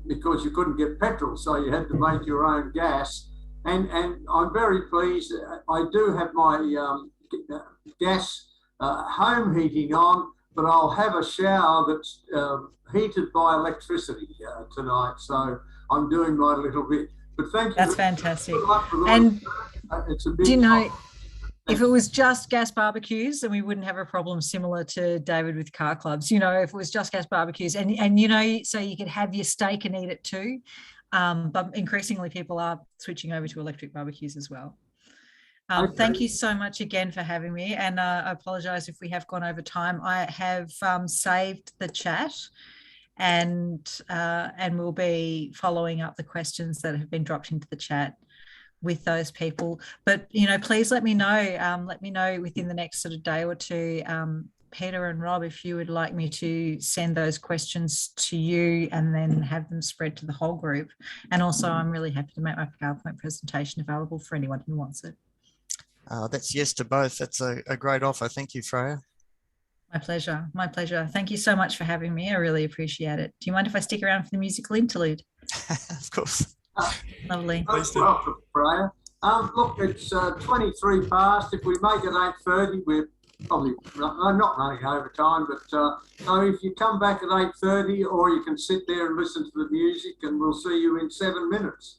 [SPEAKER 1] because you couldn't get petrol, so you had to make your own gas. And I'm very pleased. I do have my gas home heating on, but I'll have a shower that's heated by electricity tonight. So I'm doing my little bit. But thank you.
[SPEAKER 2] That's fantastic.
[SPEAKER 1] And it's a big,
[SPEAKER 2] do you know, if it was just gas barbecues, then we wouldn't have a problem similar to David with car clubs. You know, if it was just gas barbecues and you know, so you could have your steak and eat it too. But increasingly people are switching over to electric barbecues as well. Thank you so much again for having me, and I apologise if we have gone over time. I have saved the chat, and we'll be following up the questions that have been dropped into the chat with those people. But you know, please let me know. Let me know within the next sort of day or two, Peter and Rob, if you would like me to send those questions to you and then have them spread to the whole group. And also, I'm really happy to make my PowerPoint presentation available for anyone who wants it.
[SPEAKER 3] That's yes to both. That's a great offer. Thank you, Freya.
[SPEAKER 2] My pleasure. My pleasure. Thank you so much for having me. I really appreciate it. Do you mind if I stick around for the musical interlude?
[SPEAKER 3] Of course.
[SPEAKER 2] Lovely.
[SPEAKER 1] Welcome, Freya. Look, it's 23 past. If we make it 8:30, we're probably not running over time, but so if you come back at 8:30, or you can sit there and listen to the music, and we'll see you in 7 minutes.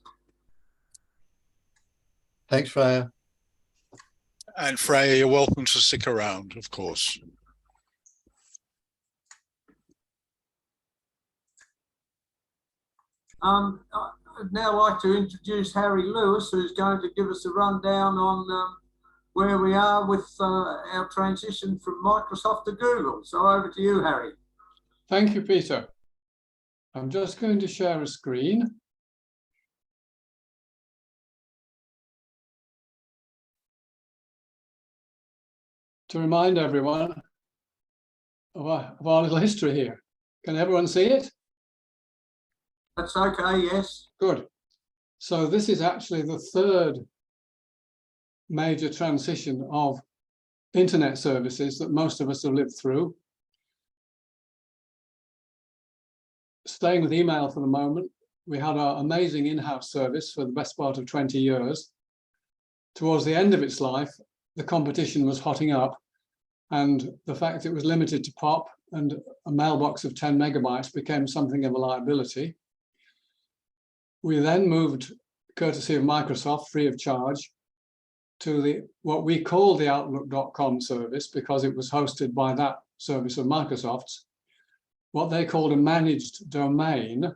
[SPEAKER 4] Thanks, Freya.
[SPEAKER 6] And Freya, you're welcome to stick around, of course.
[SPEAKER 1] I'd now like to introduce Harry Lewis, who's going to give us a rundown on where we are with our transition from Microsoft to Google. So over to you, Harry.
[SPEAKER 7] Thank you, Peter. I'm just going to share a screen. To remind everyone of our little history here. Can everyone see it?
[SPEAKER 1] That's okay, yes.
[SPEAKER 7] Good. So this is actually the third major transition of internet services that most of us have lived through. Staying with email for the moment, we had our amazing in-house service for the best part of 20 years. Towards the end of its life, the competition was hotting up, and the fact it was limited to POP and a mailbox of 10 megabytes became something of a liability. We then moved, courtesy of Microsoft, free of charge, to what we call the Outlook.com service, because it was hosted by that service of Microsoft's, what they called a managed domain,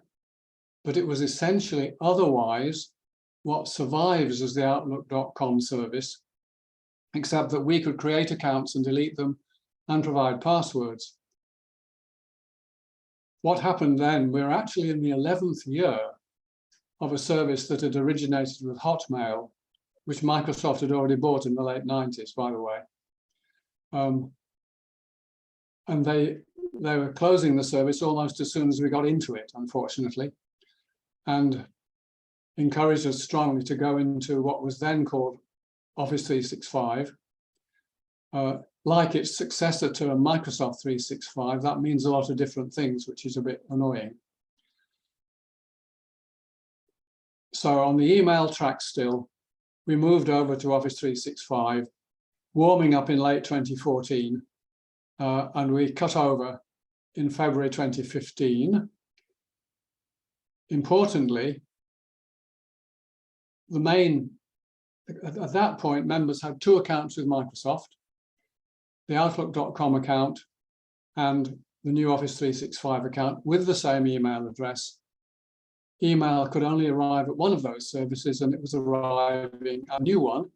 [SPEAKER 7] but it was essentially otherwise what survives as the Outlook.com service, except that we could create accounts and delete them and provide passwords. What happened then, we were actually in the 11th year of a service that had originated with Hotmail, which Microsoft had already bought in the late 90s, by the way. And they were closing the service almost as soon as we got into it, unfortunately. And
[SPEAKER 10] encouraged us strongly to go into what was then called Office 365. Like its successor to Microsoft 365, that means a lot of different things, which is a bit annoying. So on the email track still, we moved over to Office 365, warming up in late 2014, and we cut over in February 2015. Importantly, at that point, members had 2 accounts with Microsoft, the Outlook.com account and the new Office 365 account with the same email address. Email could only arrive at one of those services, and it was arriving a new one,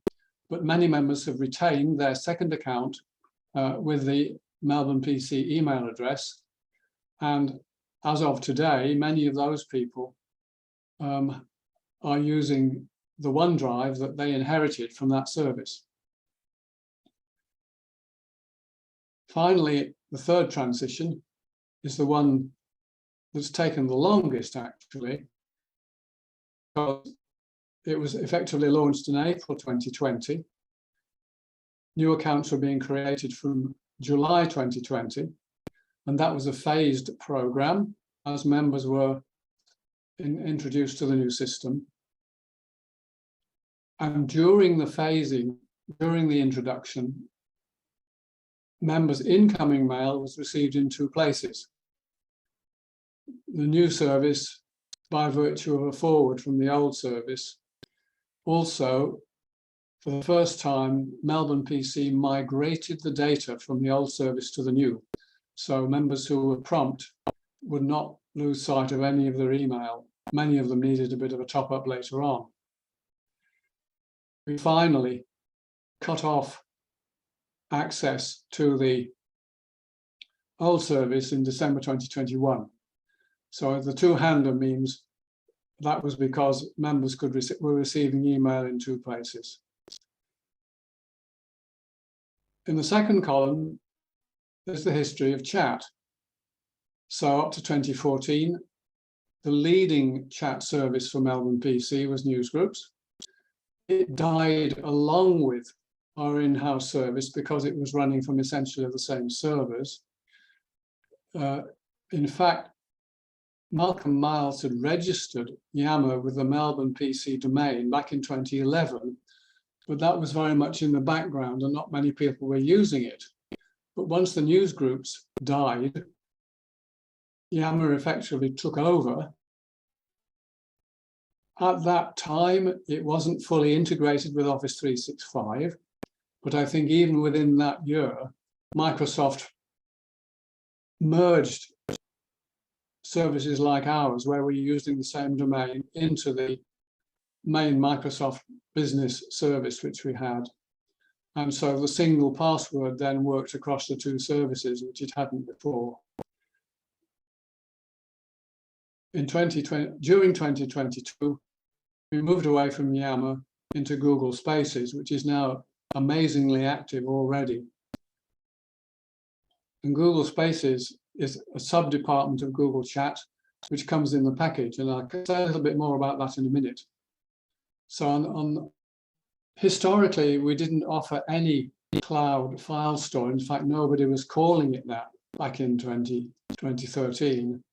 [SPEAKER 10] but many members have retained their second account with the MelbPC email address. And as of today, many of those people are using the OneDrive that they inherited from that service. Finally, the third transition is the one that's taken the longest, actually, because it was effectively launched in April 2020. New accounts were being created from July 2020, and that was a phased program as members were introduced to the new system. And during the phasing, during the introduction, members' incoming mail was received in 2 places. The new service, by virtue of a forward from the old service, also, for the first time, MelbPC migrated the data from the old service to the new. So members who were prompt would not lose sight of any of their email. Many of them needed a bit of a top up later on. We finally cut off access to the old service in December 2021. So the two-hander means that was because members were receiving email in 2 places. In the second column, there's the history of chat. So up to 2014, the leading chat service for MelbPC was Newsgroups. It died along with our in-house service because it was running from essentially the same servers. In fact, Malcolm Miles had registered Yammer with the MelbPC domain back in 2011, but that was very much in the background and not many people were using it. But once the Newsgroups died, Yammer effectively took over. At that time, it wasn't fully integrated with Office 365, but I think even within that year, Microsoft merged services like ours, where we're using the same domain, into the main Microsoft business service which we had. And so the single password then worked across the 2 services, which it hadn't before. In 2020, during 2022, we moved away from Yammer into Google Spaces, which is now amazingly active already. And Google Spaces is a sub-department of Google Chat, which comes in the package. And I'll say a little bit more about that in a minute. So historically, we didn't offer any cloud file store. In fact, nobody was calling it that back in 2013.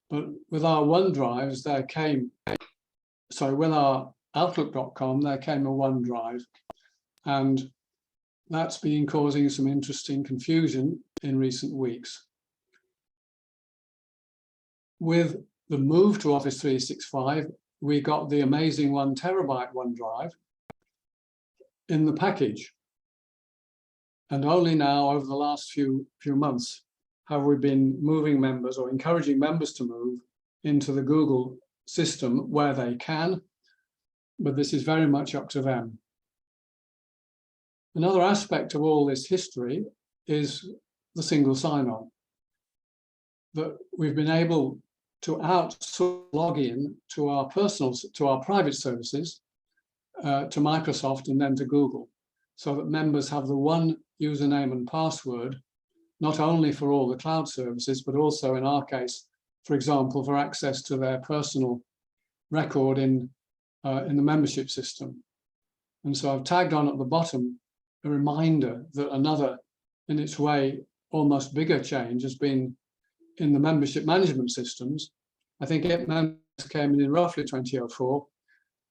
[SPEAKER 10] But with our OneDrives, with our Outlook.com, there came a OneDrive. And that's been causing some interesting confusion in recent weeks. With the move to Office 365, we got the amazing 1 terabyte OneDrive in the package. And only now, over the last few months, have we been moving members or encouraging members to move into the Google system where they can, but this is very much up to them. Another aspect of all this history is the single sign-on, that we've been able to outsource login to our private services, to Microsoft and then to Google, so that members have the one username and password, not only for all the cloud services, but also in our case, for example, for access to their personal record in in the membership system. And so I've tagged on at the bottom a reminder that another, in its way, almost bigger change has been in the membership management systems. I think it came in roughly 2004,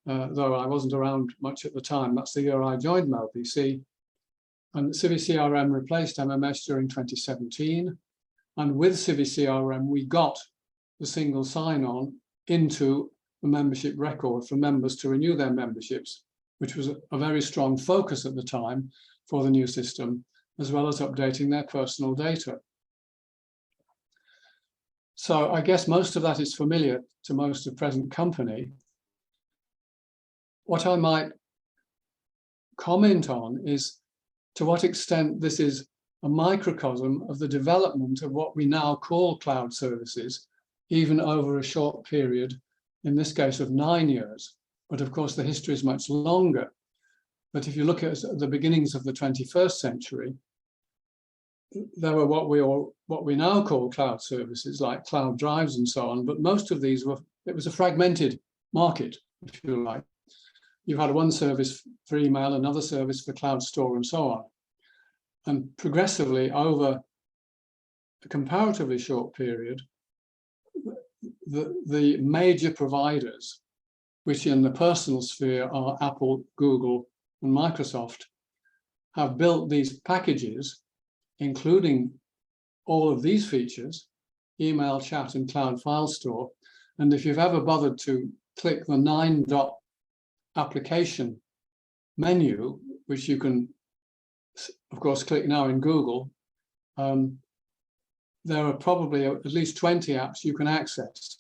[SPEAKER 10] though I wasn't around much at the time. That's the year I joined MelbPC. And CiviCRM replaced MMS during 2017. And with CiviCRM, we got the single sign-on into the membership record for members to renew their memberships, which was a very strong focus at the time for the new system, as well as updating their personal data. So I guess most of that is familiar to most of present company. What I might comment on is to what extent this is a microcosm of the development of what we now call cloud services, even over a short period, in this case of 9 years. But of course, the history is much longer. But if you look at the beginnings of the 21st century, there were what we now call cloud services, like cloud drives and so on. But most of these it was a fragmented market, if you like. You had one service for email, another service for cloud store, and so on. And progressively, over a comparatively short period, the major providers, which in the personal sphere are Apple, Google, and Microsoft, have built these packages, including all of these features, email, chat, and cloud file store. And if you've ever bothered to click the 9-dot application menu, which you can, of course, click now in Google, there are probably at least 20 apps you can access.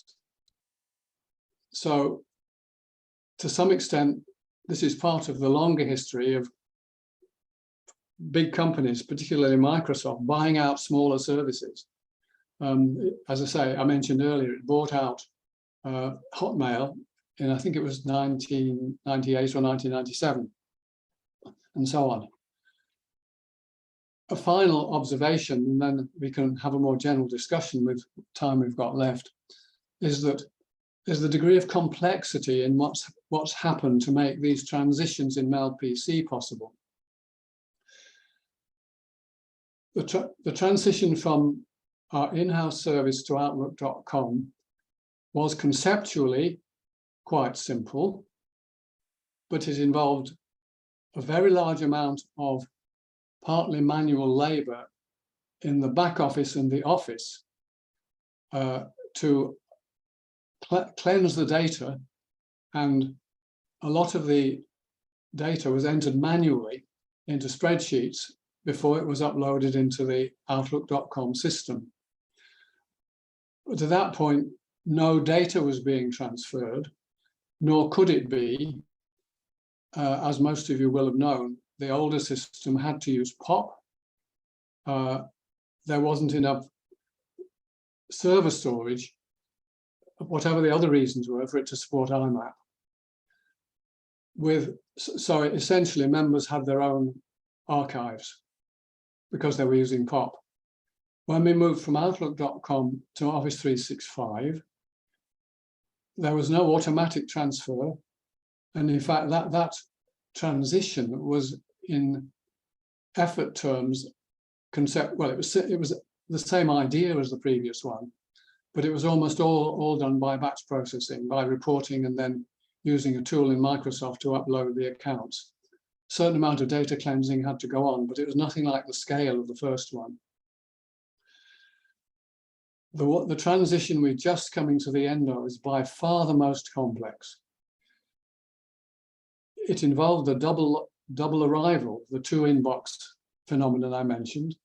[SPEAKER 10] So to some extent, this is part of the longer history of big companies, particularly Microsoft, buying out smaller services. As I say, I mentioned earlier, it bought out Hotmail in, I think it was 1998 or 1997, and so on. A final observation, and then we can have a more general discussion with time we've got left, is that there's the degree of complexity in what's happened to make these transitions in MelbPC possible. The transition from our in-house service to Outlook.com was conceptually quite simple, but it involved a very large amount of partly manual labor in the back office and the office to cleanse the data, and a lot of the data was entered manually into spreadsheets before it was uploaded into the Outlook.com system. But at that point, no data was being transferred, nor could it be, as most of you will have known. The older system had to use POP. There wasn't enough server storage, whatever the other reasons were, for it to support IMAP. So essentially, members had their own archives because they were using POP. When we moved from Outlook.com to Office 365, there was no automatic transfer. And in fact, that transition was, in effort terms, well, it was the same idea as the previous one, but it was almost all done by batch processing, by reporting and then using a tool in Microsoft to upload the accounts. A certain amount of data cleansing had to go on, but it was nothing like the scale of the first one. The transition we're just coming to the end of is by far the most complex. It involved the double arrival, the two inbox phenomenon I mentioned.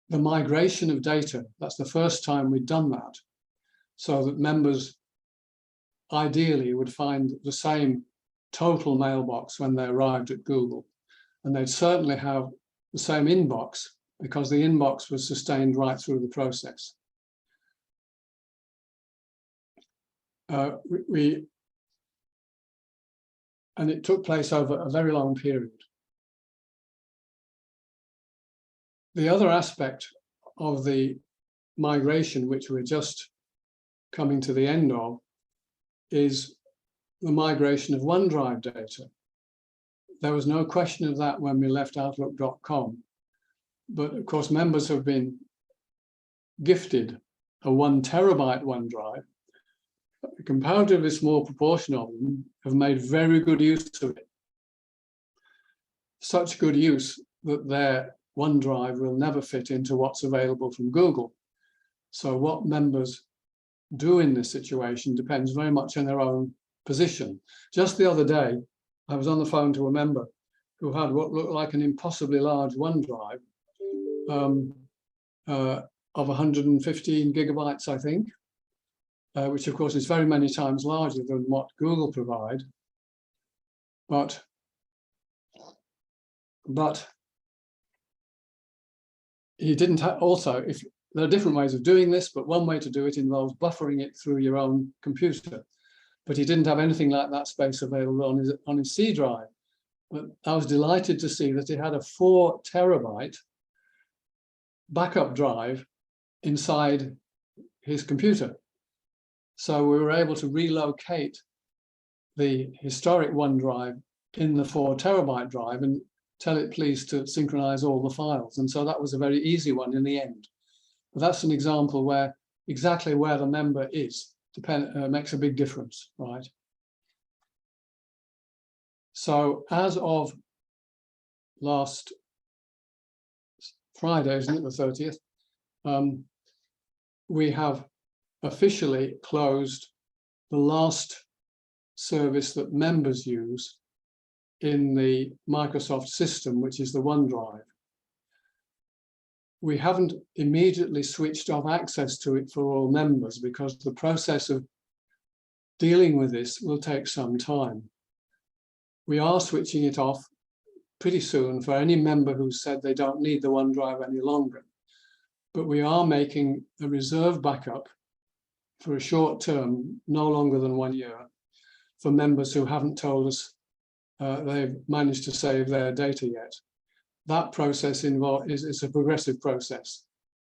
[SPEAKER 10] The migration of data, that's the first time we'd done that, so that members ideally would find the same total mailbox when they arrived at Google. And they'd certainly have the same inbox because the inbox was sustained right through the process. And it took place over a very long period. The other aspect of the migration, which we're just coming to the end of, is the migration of OneDrive data. There was no question of that when we left Outlook.com. But of course, members have been gifted a 1 terabyte OneDrive. A comparatively small proportion of them have made very good use of it. Such good use that their OneDrive will never fit into what's available from Google. So what members do in this situation depends very much on their own position. Just the other day, I was on the phone to a member who had what looked like an impossibly large OneDrive of 115 gigabytes, I think, which of course is very many times larger than what Google provide. But he didn't have, also, if there are different ways of doing this, but one way to do it involves buffering it through your own computer. But he didn't have anything like that space available on his C drive. But I was delighted to see that it had a 4 terabyte backup drive inside his computer. So we were able to relocate the historic OneDrive in the 4 terabyte drive and tell it please to synchronize all the files. And so that was a very easy one in the end. But that's an example where exactly where the member is makes a big difference, right? So as of last Friday, isn't it, the 30th, we have officially closed the last service that members use in the Microsoft system, which is the OneDrive. We haven't immediately switched off access to it for all members because the process of dealing with this will take some time. We are switching it off pretty soon for any member who said they don't need the OneDrive any longer. But we are making a reserve backup for a short term, no longer than 1 year, for members who haven't told us they've managed to save their data yet. That process is a progressive process.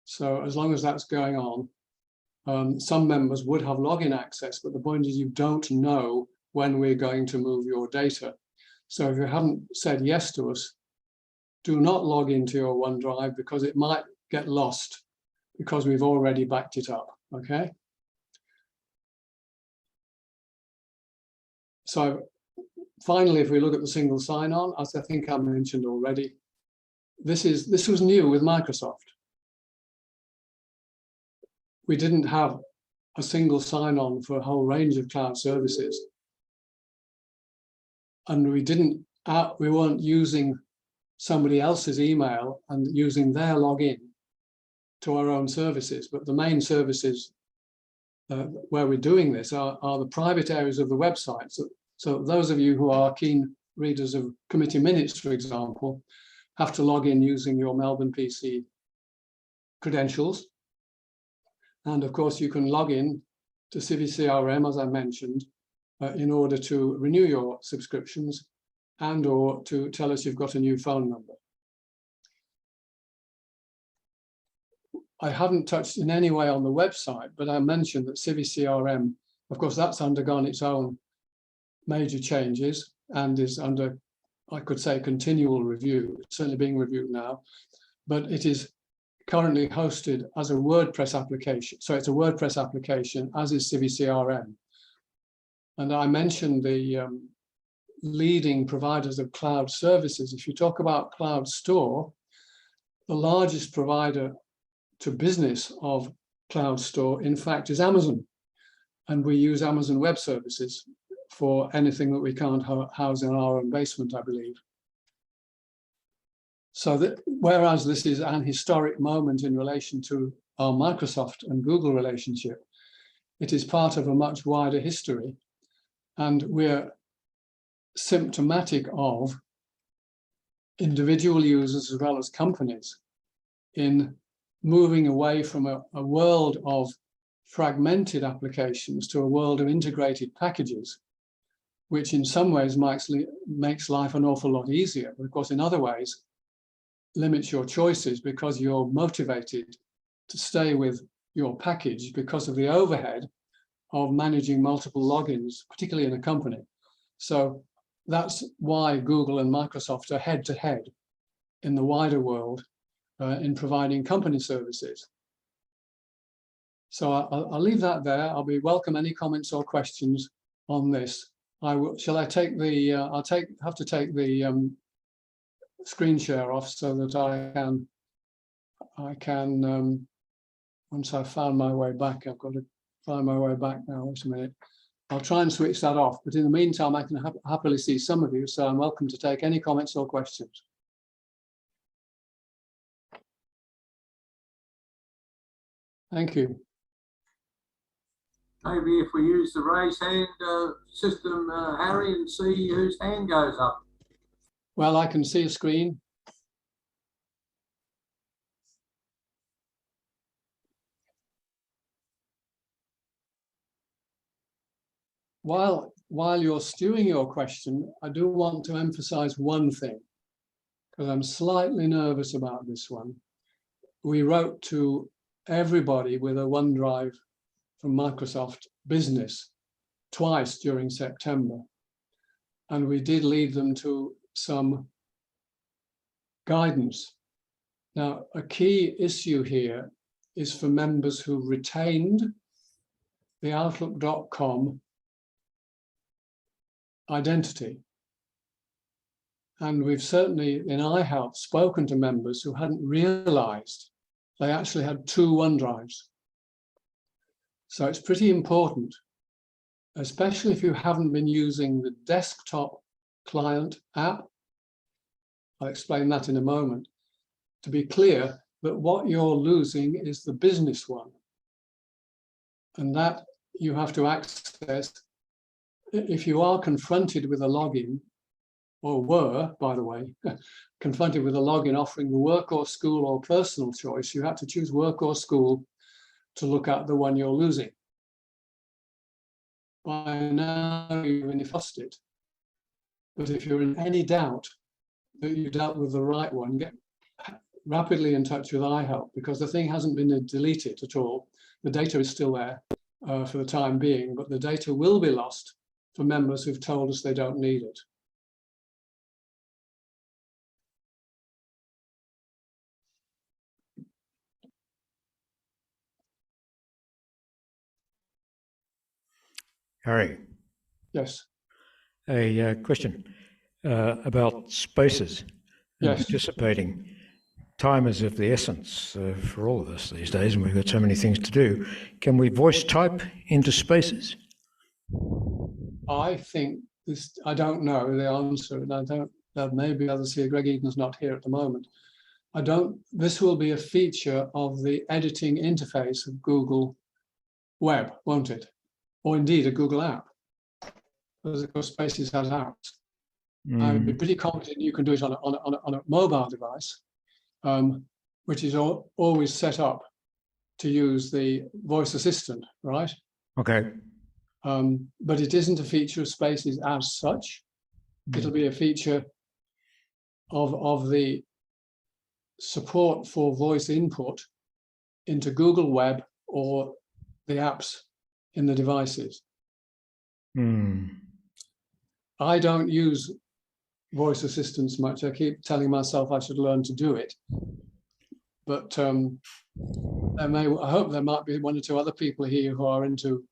[SPEAKER 10] So as long as that's going on, some members would have login access, but the point is you don't know when we're going to move your data. So if you haven't said yes to us, do not log into your OneDrive because it might get lost because we've already backed it up, okay? So finally, if we look at the single sign-on, as I think I mentioned already, this was new with Microsoft. We didn't have a single sign-on for a whole range of cloud services. And we weren't using somebody else's email and using their login to our own services. But the main services where we're doing this are the private areas of the website. So those of you who are keen readers of committee minutes, for example, have to log in using your MelbPC credentials. And of course, you can log in to CiviCRM, as I mentioned, in order to renew your subscriptions and or to tell us you've got a new phone number. I haven't touched in any way on the website, but I mentioned that CiviCRM, of course, that's undergone its own major changes and is under, I could say, continual review. It's certainly being reviewed now, but it is currently hosted as a WordPress application. So it's a WordPress application, as is CiviCRM. And I mentioned the leading providers of cloud services. If you talk about Cloud Store, the largest provider to business of Cloud Store, in fact, is Amazon. And we use Amazon Web Services for anything that we can't house in our own basement, I believe. So whereas this is an historic moment in relation to our Microsoft and Google relationship, it is part of a much wider history. And we're symptomatic of individual users as well as companies in moving away from a world of fragmented applications to a world of integrated packages, which in some ways makes life an awful lot easier, but of course in other ways limits your choices because you're motivated to stay with your package because of the overhead of managing multiple logins, particularly in a company. So that's why Google and Microsoft are head to head in the wider world in providing company services. So I'll leave that there. I'll be welcome any comments or questions on this. Shall I take the? Have to take the screen share off so that I can. Once I've found my way back, I've got to find my way back now. Wait a minute. I'll try and switch that off. But in the meantime, I can happily see some of you. So I'm welcome to take any comments or questions. Thank you.
[SPEAKER 1] Maybe if we use the raise hand system, Harry, and see whose hand goes up.
[SPEAKER 10] Well, I can see a screen. While you're stewing your question, I do want to emphasize one thing, because I'm slightly nervous about this one. We wrote to everybody with a OneDrive from Microsoft Business twice during September, and we did lead them to some guidance. Now, a key issue here is for members who retained the Outlook.com identity. And we've certainly, in iHelp, spoken to members who hadn't realized they actually had 2 OneDrives. So it's pretty important, especially if you haven't been using the desktop client app. I'll explain that in a moment. To be clear that what you're losing is the business one. And that you have to access if you are confronted with a login, or were, by the way, confronted with a login offering the work or school or personal choice, you have to choose work or school to look at the one you're losing. By now, you've lost it. But if you're in any doubt that you dealt with the right one, get rapidly in touch with iHelp, because the thing hasn't been deleted at all. The data is still there for the time being, but the data will be lost for members who've told us they don't need it.
[SPEAKER 11] Harry.
[SPEAKER 10] Yes.
[SPEAKER 11] A question about spaces and
[SPEAKER 10] yes.
[SPEAKER 11] participating. Time is of the essence for all of us these days, and we've got so many things to do. Can we voice type into spaces?
[SPEAKER 10] I think this, I don't know the answer, and I don't, maybe others here, Greg Eden's not here at the moment. This will be a feature of the editing interface of Google Web, won't it? Or indeed a Google app, because of course Spaces has apps. I'd be pretty confident you can do it on a mobile device, which is always set up to use the voice assistant, right?
[SPEAKER 11] Okay.
[SPEAKER 10] But it isn't a feature of Spaces as such. It'll be a feature of the support for voice input into Google Web or the apps in the devices. I don't use voice assistants much. I keep telling myself I should learn to do it. But I hope there might be 1 or 2 other people here who are into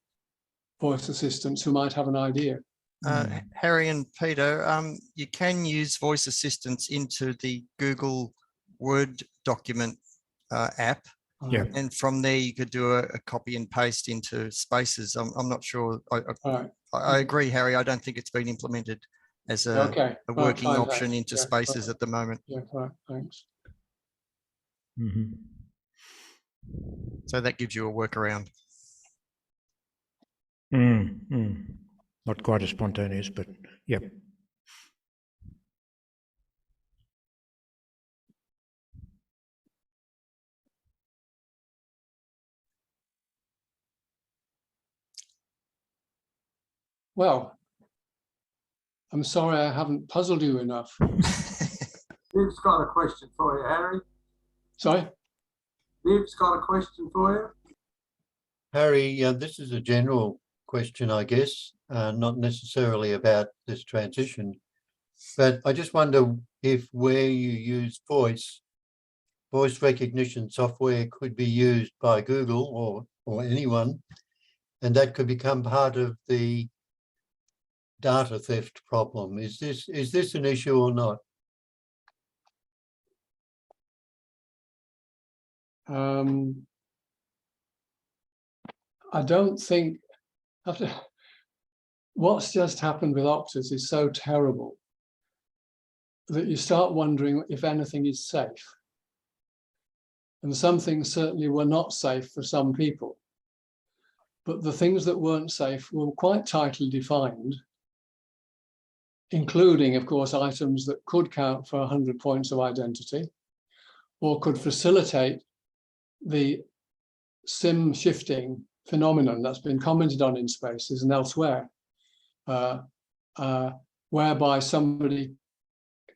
[SPEAKER 10] voice assistants who might have an idea.
[SPEAKER 3] Harry and Peter, you can use voice assistants into the Google Word document app.
[SPEAKER 11] Yeah.
[SPEAKER 3] And from there, you could do a copy and paste into Spaces. I'm not sure. I agree, Harry. I don't think it's been implemented as a working option into Spaces at the moment.
[SPEAKER 10] Yeah, right, thanks.
[SPEAKER 3] So that gives you a workaround.
[SPEAKER 11] Not quite as spontaneous, but yeah.
[SPEAKER 10] Well, I'm sorry I haven't puzzled you enough.
[SPEAKER 1] Liv's got a question for you, Harry.
[SPEAKER 10] Sorry?
[SPEAKER 1] Liv's got a question for you.
[SPEAKER 4] Harry, this is a general question, I guess, not necessarily about this transition. But I just wonder if where you use voice recognition software could be used by Google or anyone, and that could become part of the data theft problem. Is this an issue or not?
[SPEAKER 10] I don't think what's just happened with Optus is so terrible that you start wondering if anything is safe. And some things certainly were not safe for some people. But the things that weren't safe were quite tightly defined, including, of course, items that could count for 100 points of identity or could facilitate the SIM shifting phenomenon that's been commented on in Spaces and elsewhere, whereby somebody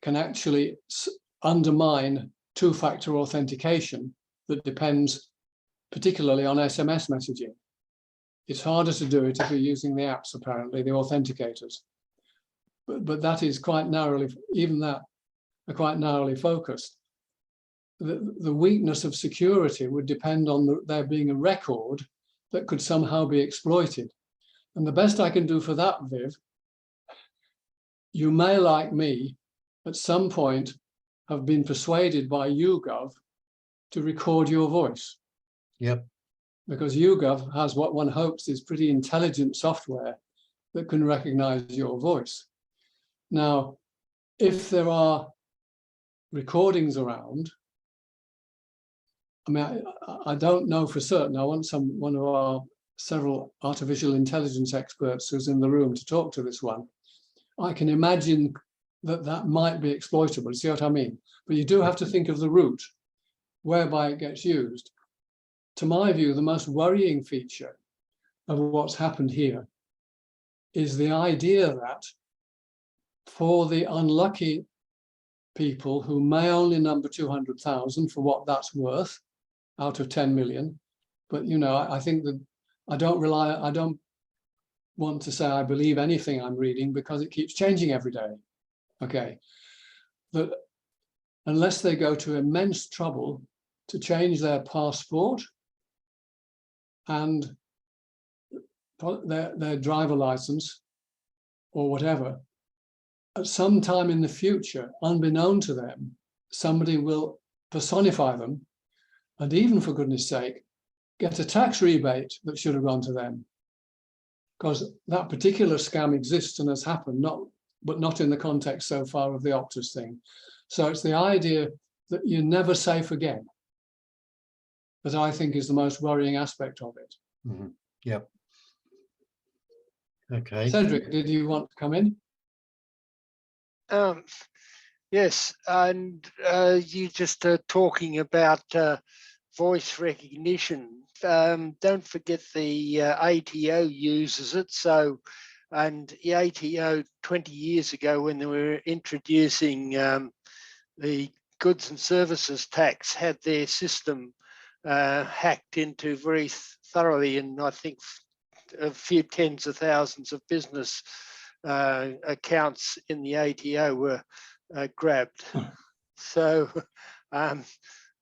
[SPEAKER 10] can actually undermine two-factor authentication that depends particularly on SMS messaging. It's harder to do it if you're using the apps, apparently, the authenticators. But that is quite narrowly, even that, are quite narrowly focused. The weakness of security would depend on there being a record that could somehow be exploited. And the best I can do for that, Viv, you may, like me, at some point have been persuaded by YouGov to record your voice.
[SPEAKER 4] Yep.
[SPEAKER 10] Because YouGov has what one hopes is pretty intelligent software that can recognize your voice. Now, if there are recordings around, I mean, I don't know for certain. I want one of our several artificial intelligence experts who's in the room to talk to this one. I can imagine that might be exploitable. See what I mean? But you do have to think of the route whereby it gets used. To my view, the most worrying feature of what's happened here is the idea that for the unlucky people who may only number 200,000 for what that's worth out of 10 million, but you know, I think that I don't want to say I believe anything I'm reading because it keeps changing every day. Okay, that unless they go to immense trouble to change their passport and their driver license or whatever, at some time in the future, unbeknown to them, somebody will personify them and even, for goodness sake, get a tax rebate that should have gone to them. Because that particular scam exists and has happened, but not in the context so far of the Optus thing. So it's the idea that you're never safe again that I think is the most worrying aspect of it.
[SPEAKER 4] Mm-hmm. Yep. Okay.
[SPEAKER 10] Cedric, did you want to come in?
[SPEAKER 12] Yes, and you just talking about voice recognition. Don't forget the ATO uses it. So, and the ATO 20 years ago when they were introducing the goods and services tax had their system hacked into very thoroughly, and I think a few tens of thousands of business accounts in the ATO were grabbed. So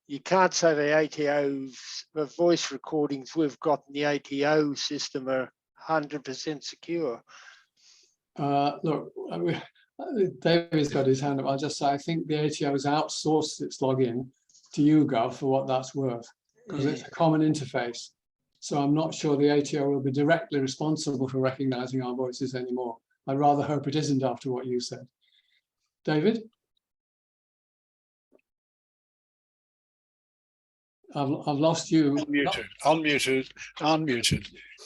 [SPEAKER 12] you can't say the ATO's voice recordings we've got in the ATO system are 100% secure.
[SPEAKER 10] Look, David's got his hand up. I'll just say I think the ATO has outsourced its login to YouGov for what that's worth, because it's a common interface. So I'm not sure the ATO will be directly responsible for recognizing our voices anymore. I rather hope it isn't after what you said. David? I've lost you.
[SPEAKER 6] Unmuted.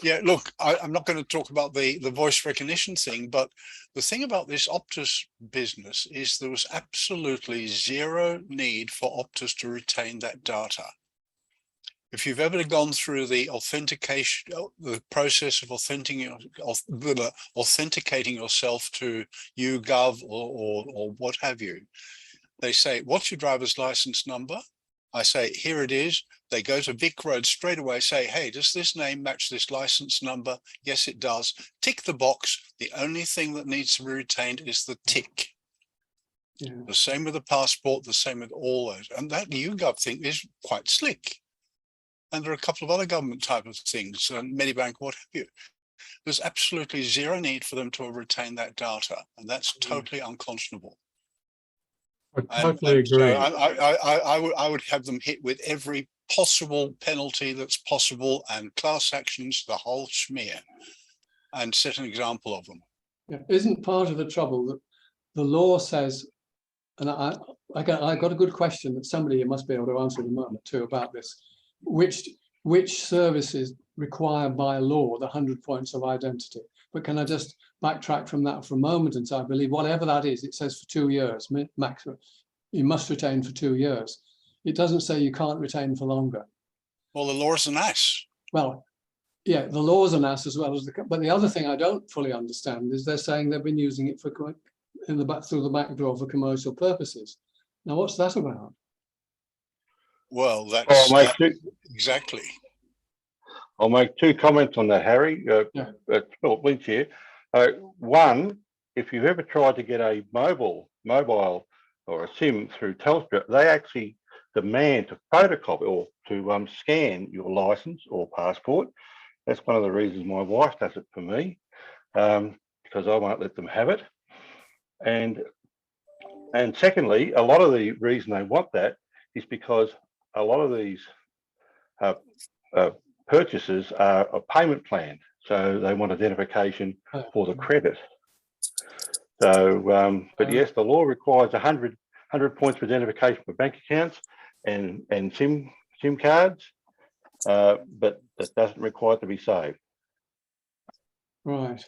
[SPEAKER 6] Yeah, look, I'm not going to talk about the voice recognition thing, but the thing about this Optus business is there was absolutely zero need for Optus to retain that data. If you've ever gone through the authentication, the process of authenticating yourself to YouGov or what have you, they say, what's your driver's license number? I say, here it is. They go to Vic Road straight away, say, hey, does this name match this license number? Yes, it does. Tick the box. The only thing that needs to be retained is the tick.
[SPEAKER 10] Yeah.
[SPEAKER 6] The same with the passport, the same with all those. And that YouGov thing is quite slick. And there are a couple of other government type of things, Medibank, what have you. There's absolutely zero need for them to retain that data. And that's totally unconscionable.
[SPEAKER 7] I totally agree.
[SPEAKER 6] So I would have them hit with every possible penalty that's possible and class actions, the whole schmear, and set an example of them.
[SPEAKER 10] Yeah. Isn't part of the trouble that the law says, and I got a good question that somebody must be able to answer in a moment too about this, which services require by law the 100 points of identity. But can I just backtrack from that for a moment and say, I believe whatever that is, it says for 2 years maximum. You must retain for 2 years. It doesn't say you can't retain for longer.
[SPEAKER 6] Well, the law is an ass.
[SPEAKER 10] Well, yeah, the law is an ass as well as but the other thing I don't fully understand is they're saying they've been using it for through the back door for commercial purposes. Now, what's that about?
[SPEAKER 6] Well, that's exactly.
[SPEAKER 13] I'll make 2 comments on that, Harry. Philip Lynch here. One, if you've ever tried to get a mobile or a SIM through Telstra, they actually demand to photocopy or to scan your license or passport. That's one of the reasons my wife does it for me, because I won't let them have it. And secondly, a lot of the reason they want that is because a lot of these purchases are a payment plan, so they want identification for the credit. So, but yes, the law requires 100 points for identification for bank accounts and SIM cards, but it doesn't require it to be saved.
[SPEAKER 10] Right.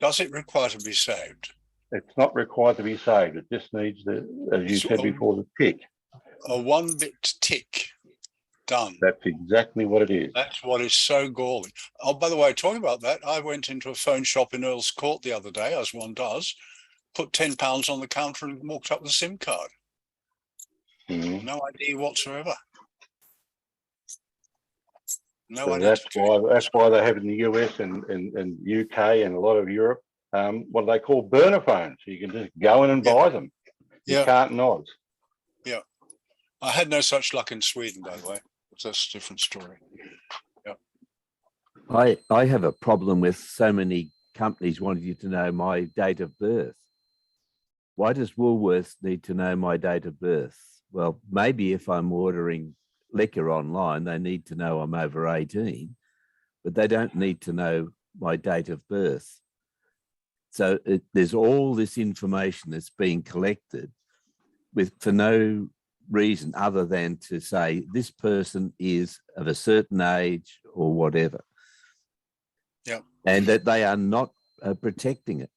[SPEAKER 6] Does it require to be saved?
[SPEAKER 13] It's not required to be saved. It just needs the, as you said before, the tick.
[SPEAKER 6] A 1-bit tick. Done.
[SPEAKER 13] That's exactly what it is.
[SPEAKER 6] That's what is so galling. Oh, by the way, talking about that, I went into a phone shop in Earl's Court the other day, as one does, put £10 on the counter and walked up with a SIM card. No ID whatsoever. No
[SPEAKER 13] So
[SPEAKER 6] identity.
[SPEAKER 13] that's why they have in the US and UK and a lot of Europe what they call burner phones. So you can just go in and buy them. You can't nod.
[SPEAKER 6] Yeah. I had no such luck in Sweden, by the way. That's a different story. Yeah.
[SPEAKER 14] I have a problem with so many companies wanting you to know my date of birth. Why does Woolworths need to know my date of birth? Well, maybe if I'm ordering liquor online, they need to know I'm over 18, but they don't need to know my date of birth. So there's all this information that's being collected for no reason other than to say this person is of a certain age or whatever.
[SPEAKER 6] Yeah.
[SPEAKER 14] And that they are not protecting it.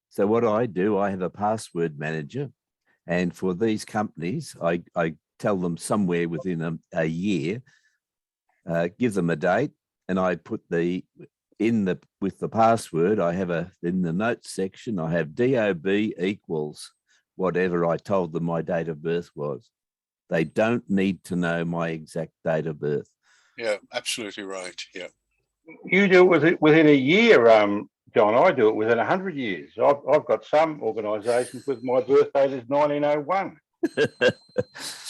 [SPEAKER 14] So what I do, I have a password manager, and for these companies, I tell them somewhere within a year, give them a date, and I put with the password, I have in the notes section, I have DOB equals whatever I told them my date of birth was. They don't need to know my exact date of birth.
[SPEAKER 6] Yeah, absolutely right. Yeah.
[SPEAKER 13] You do it within a year, John. I do it within 100 years. I've got some organisations with my birth date is 1901.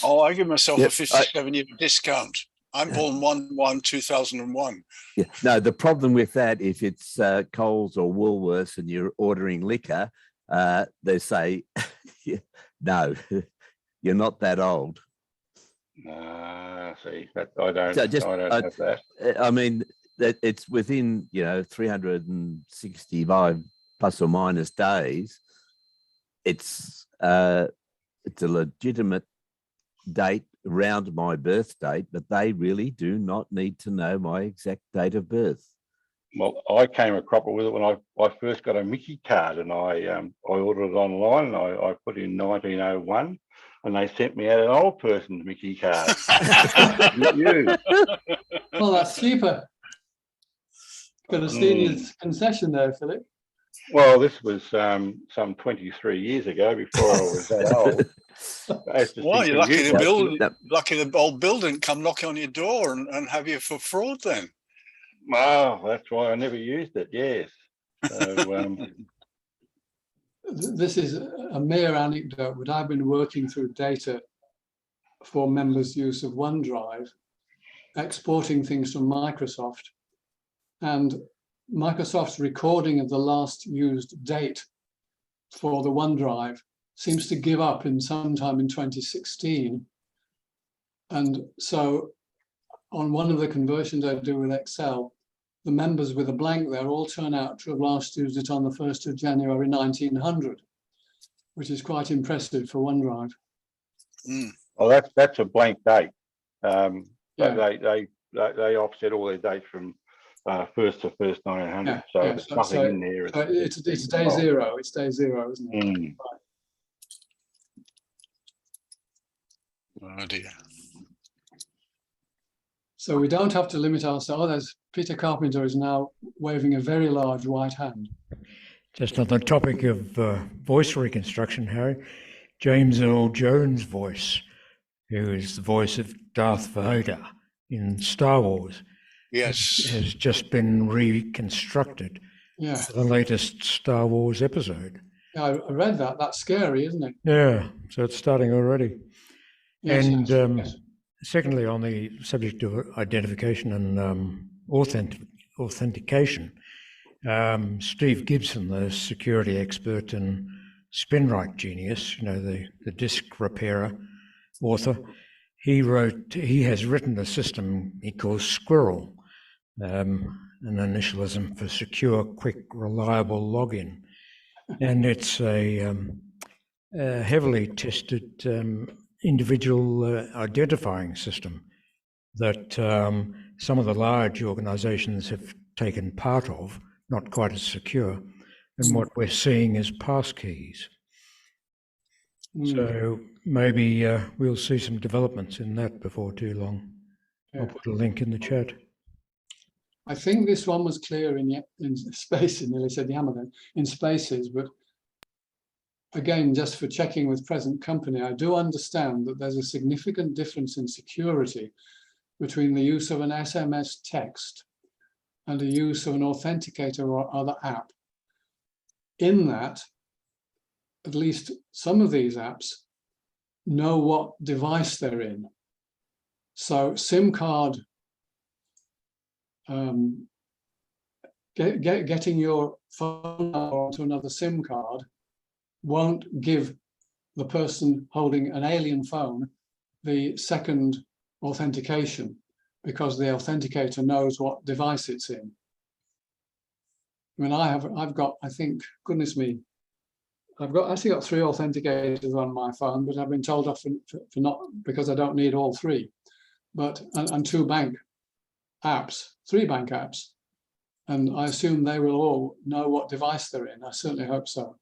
[SPEAKER 6] Oh, I give myself a 57-year discount. I'm born 1/1/2001.
[SPEAKER 14] Yeah. No, the problem with that, if it's Coles or Woolworths and you're ordering liquor, they say, no, you're not that old.
[SPEAKER 13] See, I don't have that.
[SPEAKER 14] I mean, it's within 365 plus or minus days. It's a legitimate date around my birth date, but they really do not need to know my exact date of birth.
[SPEAKER 13] Well, I came a cropper with it when I first got a Mickey card, and I ordered it online, and I put in 1901, and they sent me out an old person's Mickey card.
[SPEAKER 10] Well, that's cheaper. Got a senior concession there, Philip.
[SPEAKER 13] Well, this was some 23 years ago, before I was that old.
[SPEAKER 6] Well, you're lucky the old building come knocking on your door and have you for fraud then.
[SPEAKER 13] Well, that's why I never used it. Yes. So,
[SPEAKER 10] this is a mere anecdote, but I've been working through data for members' use of OneDrive, exporting things from Microsoft, and Microsoft's recording of the last used date for the OneDrive seems to give up in sometime in 2016. And so on one of the conversions I do with Excel, the members with a blank there all turn out to have last used it on the 1st of January 1900, which is quite impressive for OneDrive.
[SPEAKER 13] Well, that's a blank date. They offset all their dates from 1st to 1st 1900. So there's nothing in there.
[SPEAKER 10] It's day zero. It's day zero, isn't it?
[SPEAKER 6] Right. Oh dear.
[SPEAKER 10] So we don't have to limit ourselves. Oh, there's Peter Carpenter is now waving a very large white hand.
[SPEAKER 11] Just on the topic of voice reconstruction, Harry, James Earl Jones' voice, who is the voice of Darth Vader in Star Wars, has just been reconstructed for the latest Star Wars episode.
[SPEAKER 10] Yeah, I read that. That's scary, isn't it?
[SPEAKER 11] Yeah, so it's starting already.
[SPEAKER 10] Yes,
[SPEAKER 11] and secondly, on the subject of identification and authentication, Steve Gibson, the security expert and SpinRite genius, the disk repairer author, he has written a system he calls Squirrel, an initialism for secure, quick, reliable login. And it's a heavily tested individual identifying system that some of the large organizations have taken part of, not quite as secure. And what we're seeing is passkeys. So maybe we'll see some developments in that before too long. I'll put a link in the chat.
[SPEAKER 10] I think this one was clear in spaces, nearly said Yammer then, in spaces, but again, just for checking with present company, I do understand that there's a significant difference in security between the use of an SMS text and the use of an authenticator or other app. In that, at least some of these apps know what device they're in. So SIM card, getting your phone onto another SIM card won't give the person holding an alien phone the second authentication, because the authenticator knows what device it's in. I mean, I've got, I think, goodness me, I've actually got 3 authenticators on my phone, but I've been told off for not, because I don't need all 3, but, and 2 bank apps, 3 bank apps. And I assume they will all know what device they're in. I certainly hope so.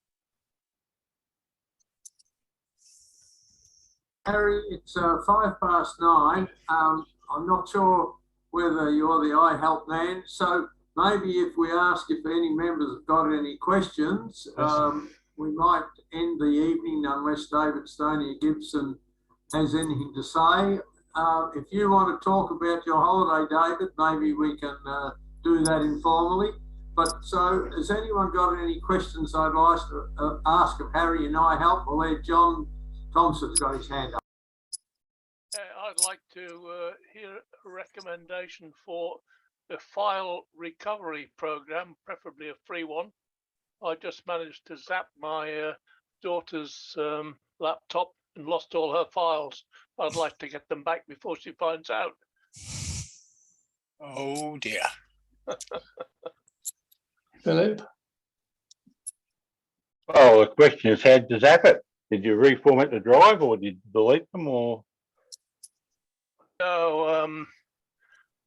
[SPEAKER 1] Harry, it's 9:05. I'm not sure whether you're the iHelp man, so maybe if we ask if any members have got any questions, we might end the evening unless David Stoney Gibson has anything to say. If you want to talk about your holiday, David, maybe we can do that informally. But so, has anyone got any questions they'd like to ask of Harry and iHelp? Well, there, John Thompson's got his hand up.
[SPEAKER 15] I'd like to hear a recommendation for a file recovery program, preferably a free one. I just managed to zap my daughter's laptop and lost all her files. I'd like to get them back before she finds out.
[SPEAKER 6] Oh dear.
[SPEAKER 10] Philip?
[SPEAKER 13] Well, the question is, how did you zap it? Did you reformat the drive or did you delete them or?
[SPEAKER 15] No,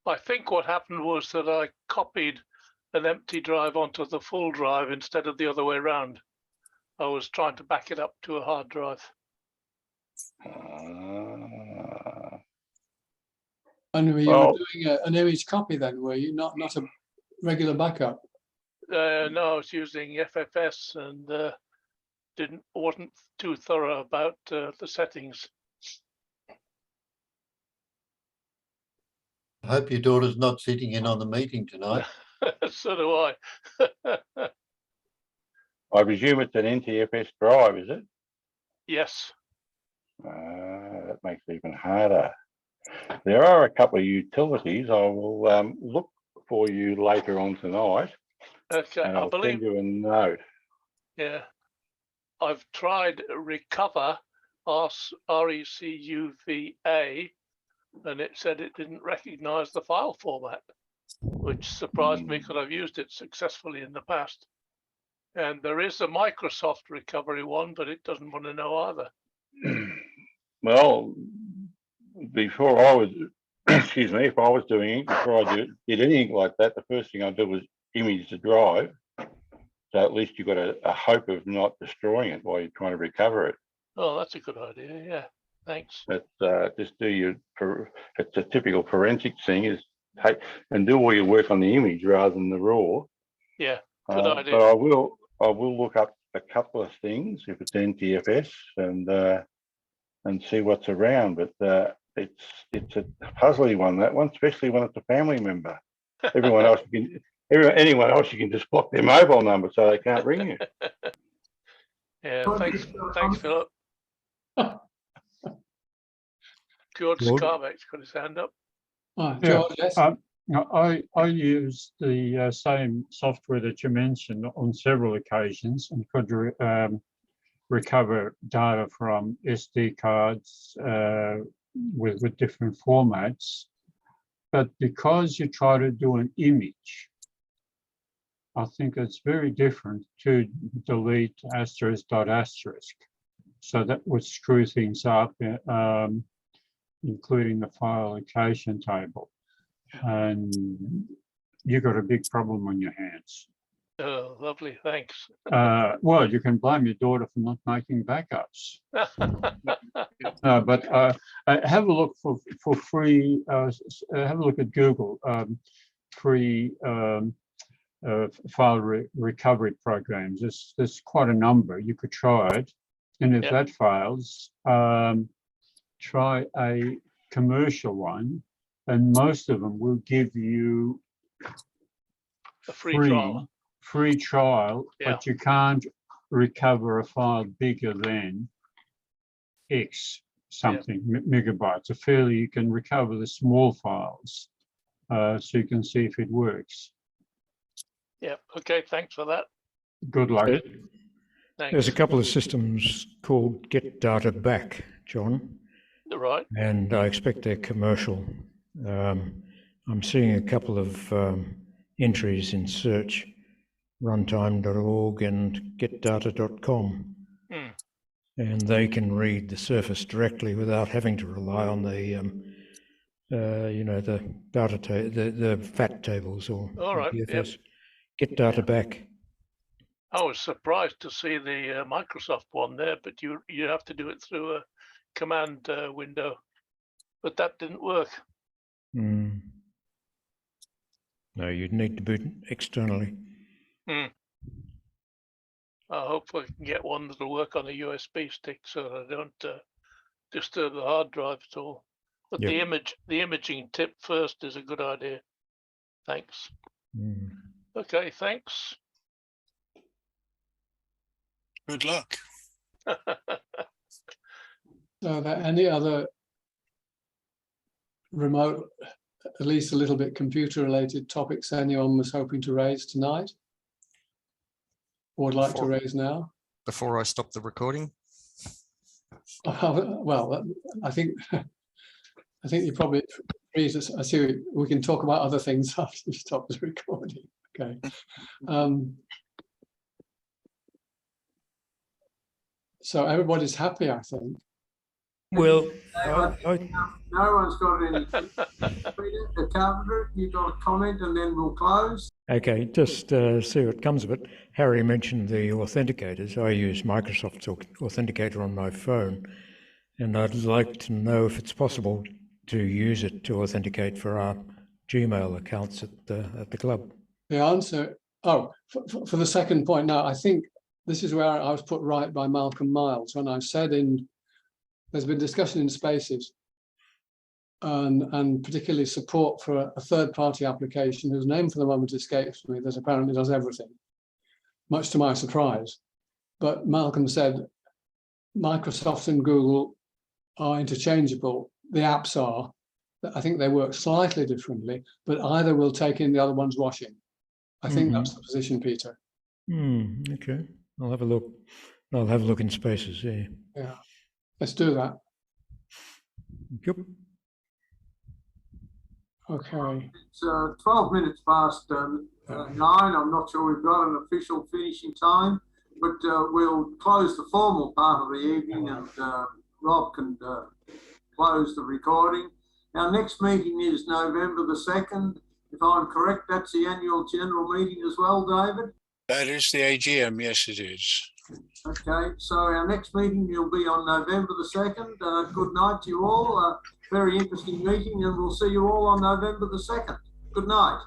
[SPEAKER 15] I think what happened was that I copied an empty drive onto the full drive instead of the other way around. I was trying to back it up to a hard drive.
[SPEAKER 10] And you were doing an image copy then, were you? Not a regular backup?
[SPEAKER 15] No, I was using FFS and wasn't too thorough about the settings.
[SPEAKER 4] I hope your daughter's not sitting in on the meeting tonight.
[SPEAKER 15] So do I.
[SPEAKER 13] I presume it's an NTFS drive, is it?
[SPEAKER 15] Yes.
[SPEAKER 13] That makes it even harder. There are a couple of utilities. I will look for you later on tonight.
[SPEAKER 15] Okay,
[SPEAKER 13] And
[SPEAKER 15] I
[SPEAKER 13] I'll
[SPEAKER 15] believe.
[SPEAKER 13] send you a note.
[SPEAKER 15] Yeah, I've tried Recover, RECUVA, and it said it didn't recognize the file format, which surprised me because I've used it successfully in the past. And there is a Microsoft recovery one, but it doesn't want to know either.
[SPEAKER 13] Well, before I was, excuse me, if I was doing it, before I did anything like that, the first thing I did was image the drive. So at least you've got a hope of not destroying it while you're trying to recover it.
[SPEAKER 15] Oh, that's a good idea. Yeah, thanks.
[SPEAKER 13] But just do your, it's a typical forensic thing, is take and do all your work on the image rather than the raw.
[SPEAKER 15] Yeah, good idea.
[SPEAKER 13] But I will look up a couple of things if it's NTFS and see what's around. But it's a puzzly one, that one, especially when it's a family member. Everyone else anyone else you can just block their mobile number so they can't ring you.
[SPEAKER 15] Yeah, thanks, Philip. George Scarbeck's got his hand up.
[SPEAKER 10] Oh, George, yes.
[SPEAKER 7] I used the same software that you mentioned on several occasions and could recover data from SD cards with different formats. But because you try to do an image, I think it's very different to delete asterisk dot asterisk. So that would screw things up, including the file location table. And you've got a big problem on your hands.
[SPEAKER 15] Oh, lovely, thanks.
[SPEAKER 7] Well, you can blame your daughter for not making backups. But have a look for free, have a look at Google, free file recovery programs. There's quite a number. You could try it. And if that fails, try a commercial one. And most of them will give you
[SPEAKER 15] a free trial,
[SPEAKER 7] but you can't recover a file bigger than X something megabytes. Fairly, you can recover the small files, so you can see if it works.
[SPEAKER 15] Yeah. Okay. Thanks for that.
[SPEAKER 7] Good luck.
[SPEAKER 15] Thanks.
[SPEAKER 11] There's a couple of systems called Get Data Back, John.
[SPEAKER 15] Right.
[SPEAKER 11] And I expect they're commercial. I'm seeing a couple of entries in search, runtime.org and getdata.com. And they can read the surface directly without having to rely on the, the data, the FAT tables or DFS. Get data back.
[SPEAKER 15] I was surprised to see the Microsoft one there, but you have to do it through a command window, but that didn't work.
[SPEAKER 11] No, you'd need to boot externally.
[SPEAKER 15] I hope I can get one that'll work on a USB stick so that I don't disturb the hard drive at all. But the imaging tip first is a good idea. Thanks. Okay, thanks.
[SPEAKER 6] Good luck.
[SPEAKER 10] So are there any other remote, at least a little bit computer related topics anyone was hoping to raise tonight or would like to raise now?
[SPEAKER 3] Before I stop the recording?
[SPEAKER 10] Well, I think you probably I see we can talk about other things after you stop the recording. Okay. So everybody's happy, I think.
[SPEAKER 11] Well,
[SPEAKER 1] no one's got anything. The Carpenter, you got a comment and then we'll close.
[SPEAKER 11] Okay, just see what comes of it. Harry mentioned the authenticators. I use Microsoft's Authenticator on my phone, and I'd like to know if it's possible to use it to authenticate for our Gmail accounts at the club.
[SPEAKER 10] The answer, for the second point, no, I think this is where I was put right by Malcolm Miles when I said there's been discussion in Spaces and particularly support for a third-party application whose name for the moment escapes me that apparently does everything, much to my surprise. But Malcolm said Microsoft and Google are interchangeable. The apps are. I think they work slightly differently, but either will take in the other one's washing. I think that's the position, Peter.
[SPEAKER 11] Okay, I'll have a look. I'll have a look in Spaces. Yeah.
[SPEAKER 10] Yeah, let's do that.
[SPEAKER 11] Yep.
[SPEAKER 10] Okay.
[SPEAKER 1] It's 12 minutes past 9. I'm not sure we've got an official finishing time, but we'll close the formal part of the evening and Rob can close the recording. Our next meeting is November the 2nd. If I'm correct, that's the annual general meeting as well, David?
[SPEAKER 6] That is the AGM, yes it is.
[SPEAKER 1] Okay, so our next meeting will be on November the 2nd. Good night to you all. Very interesting meeting, and we'll see you all on November the 2nd. Good night.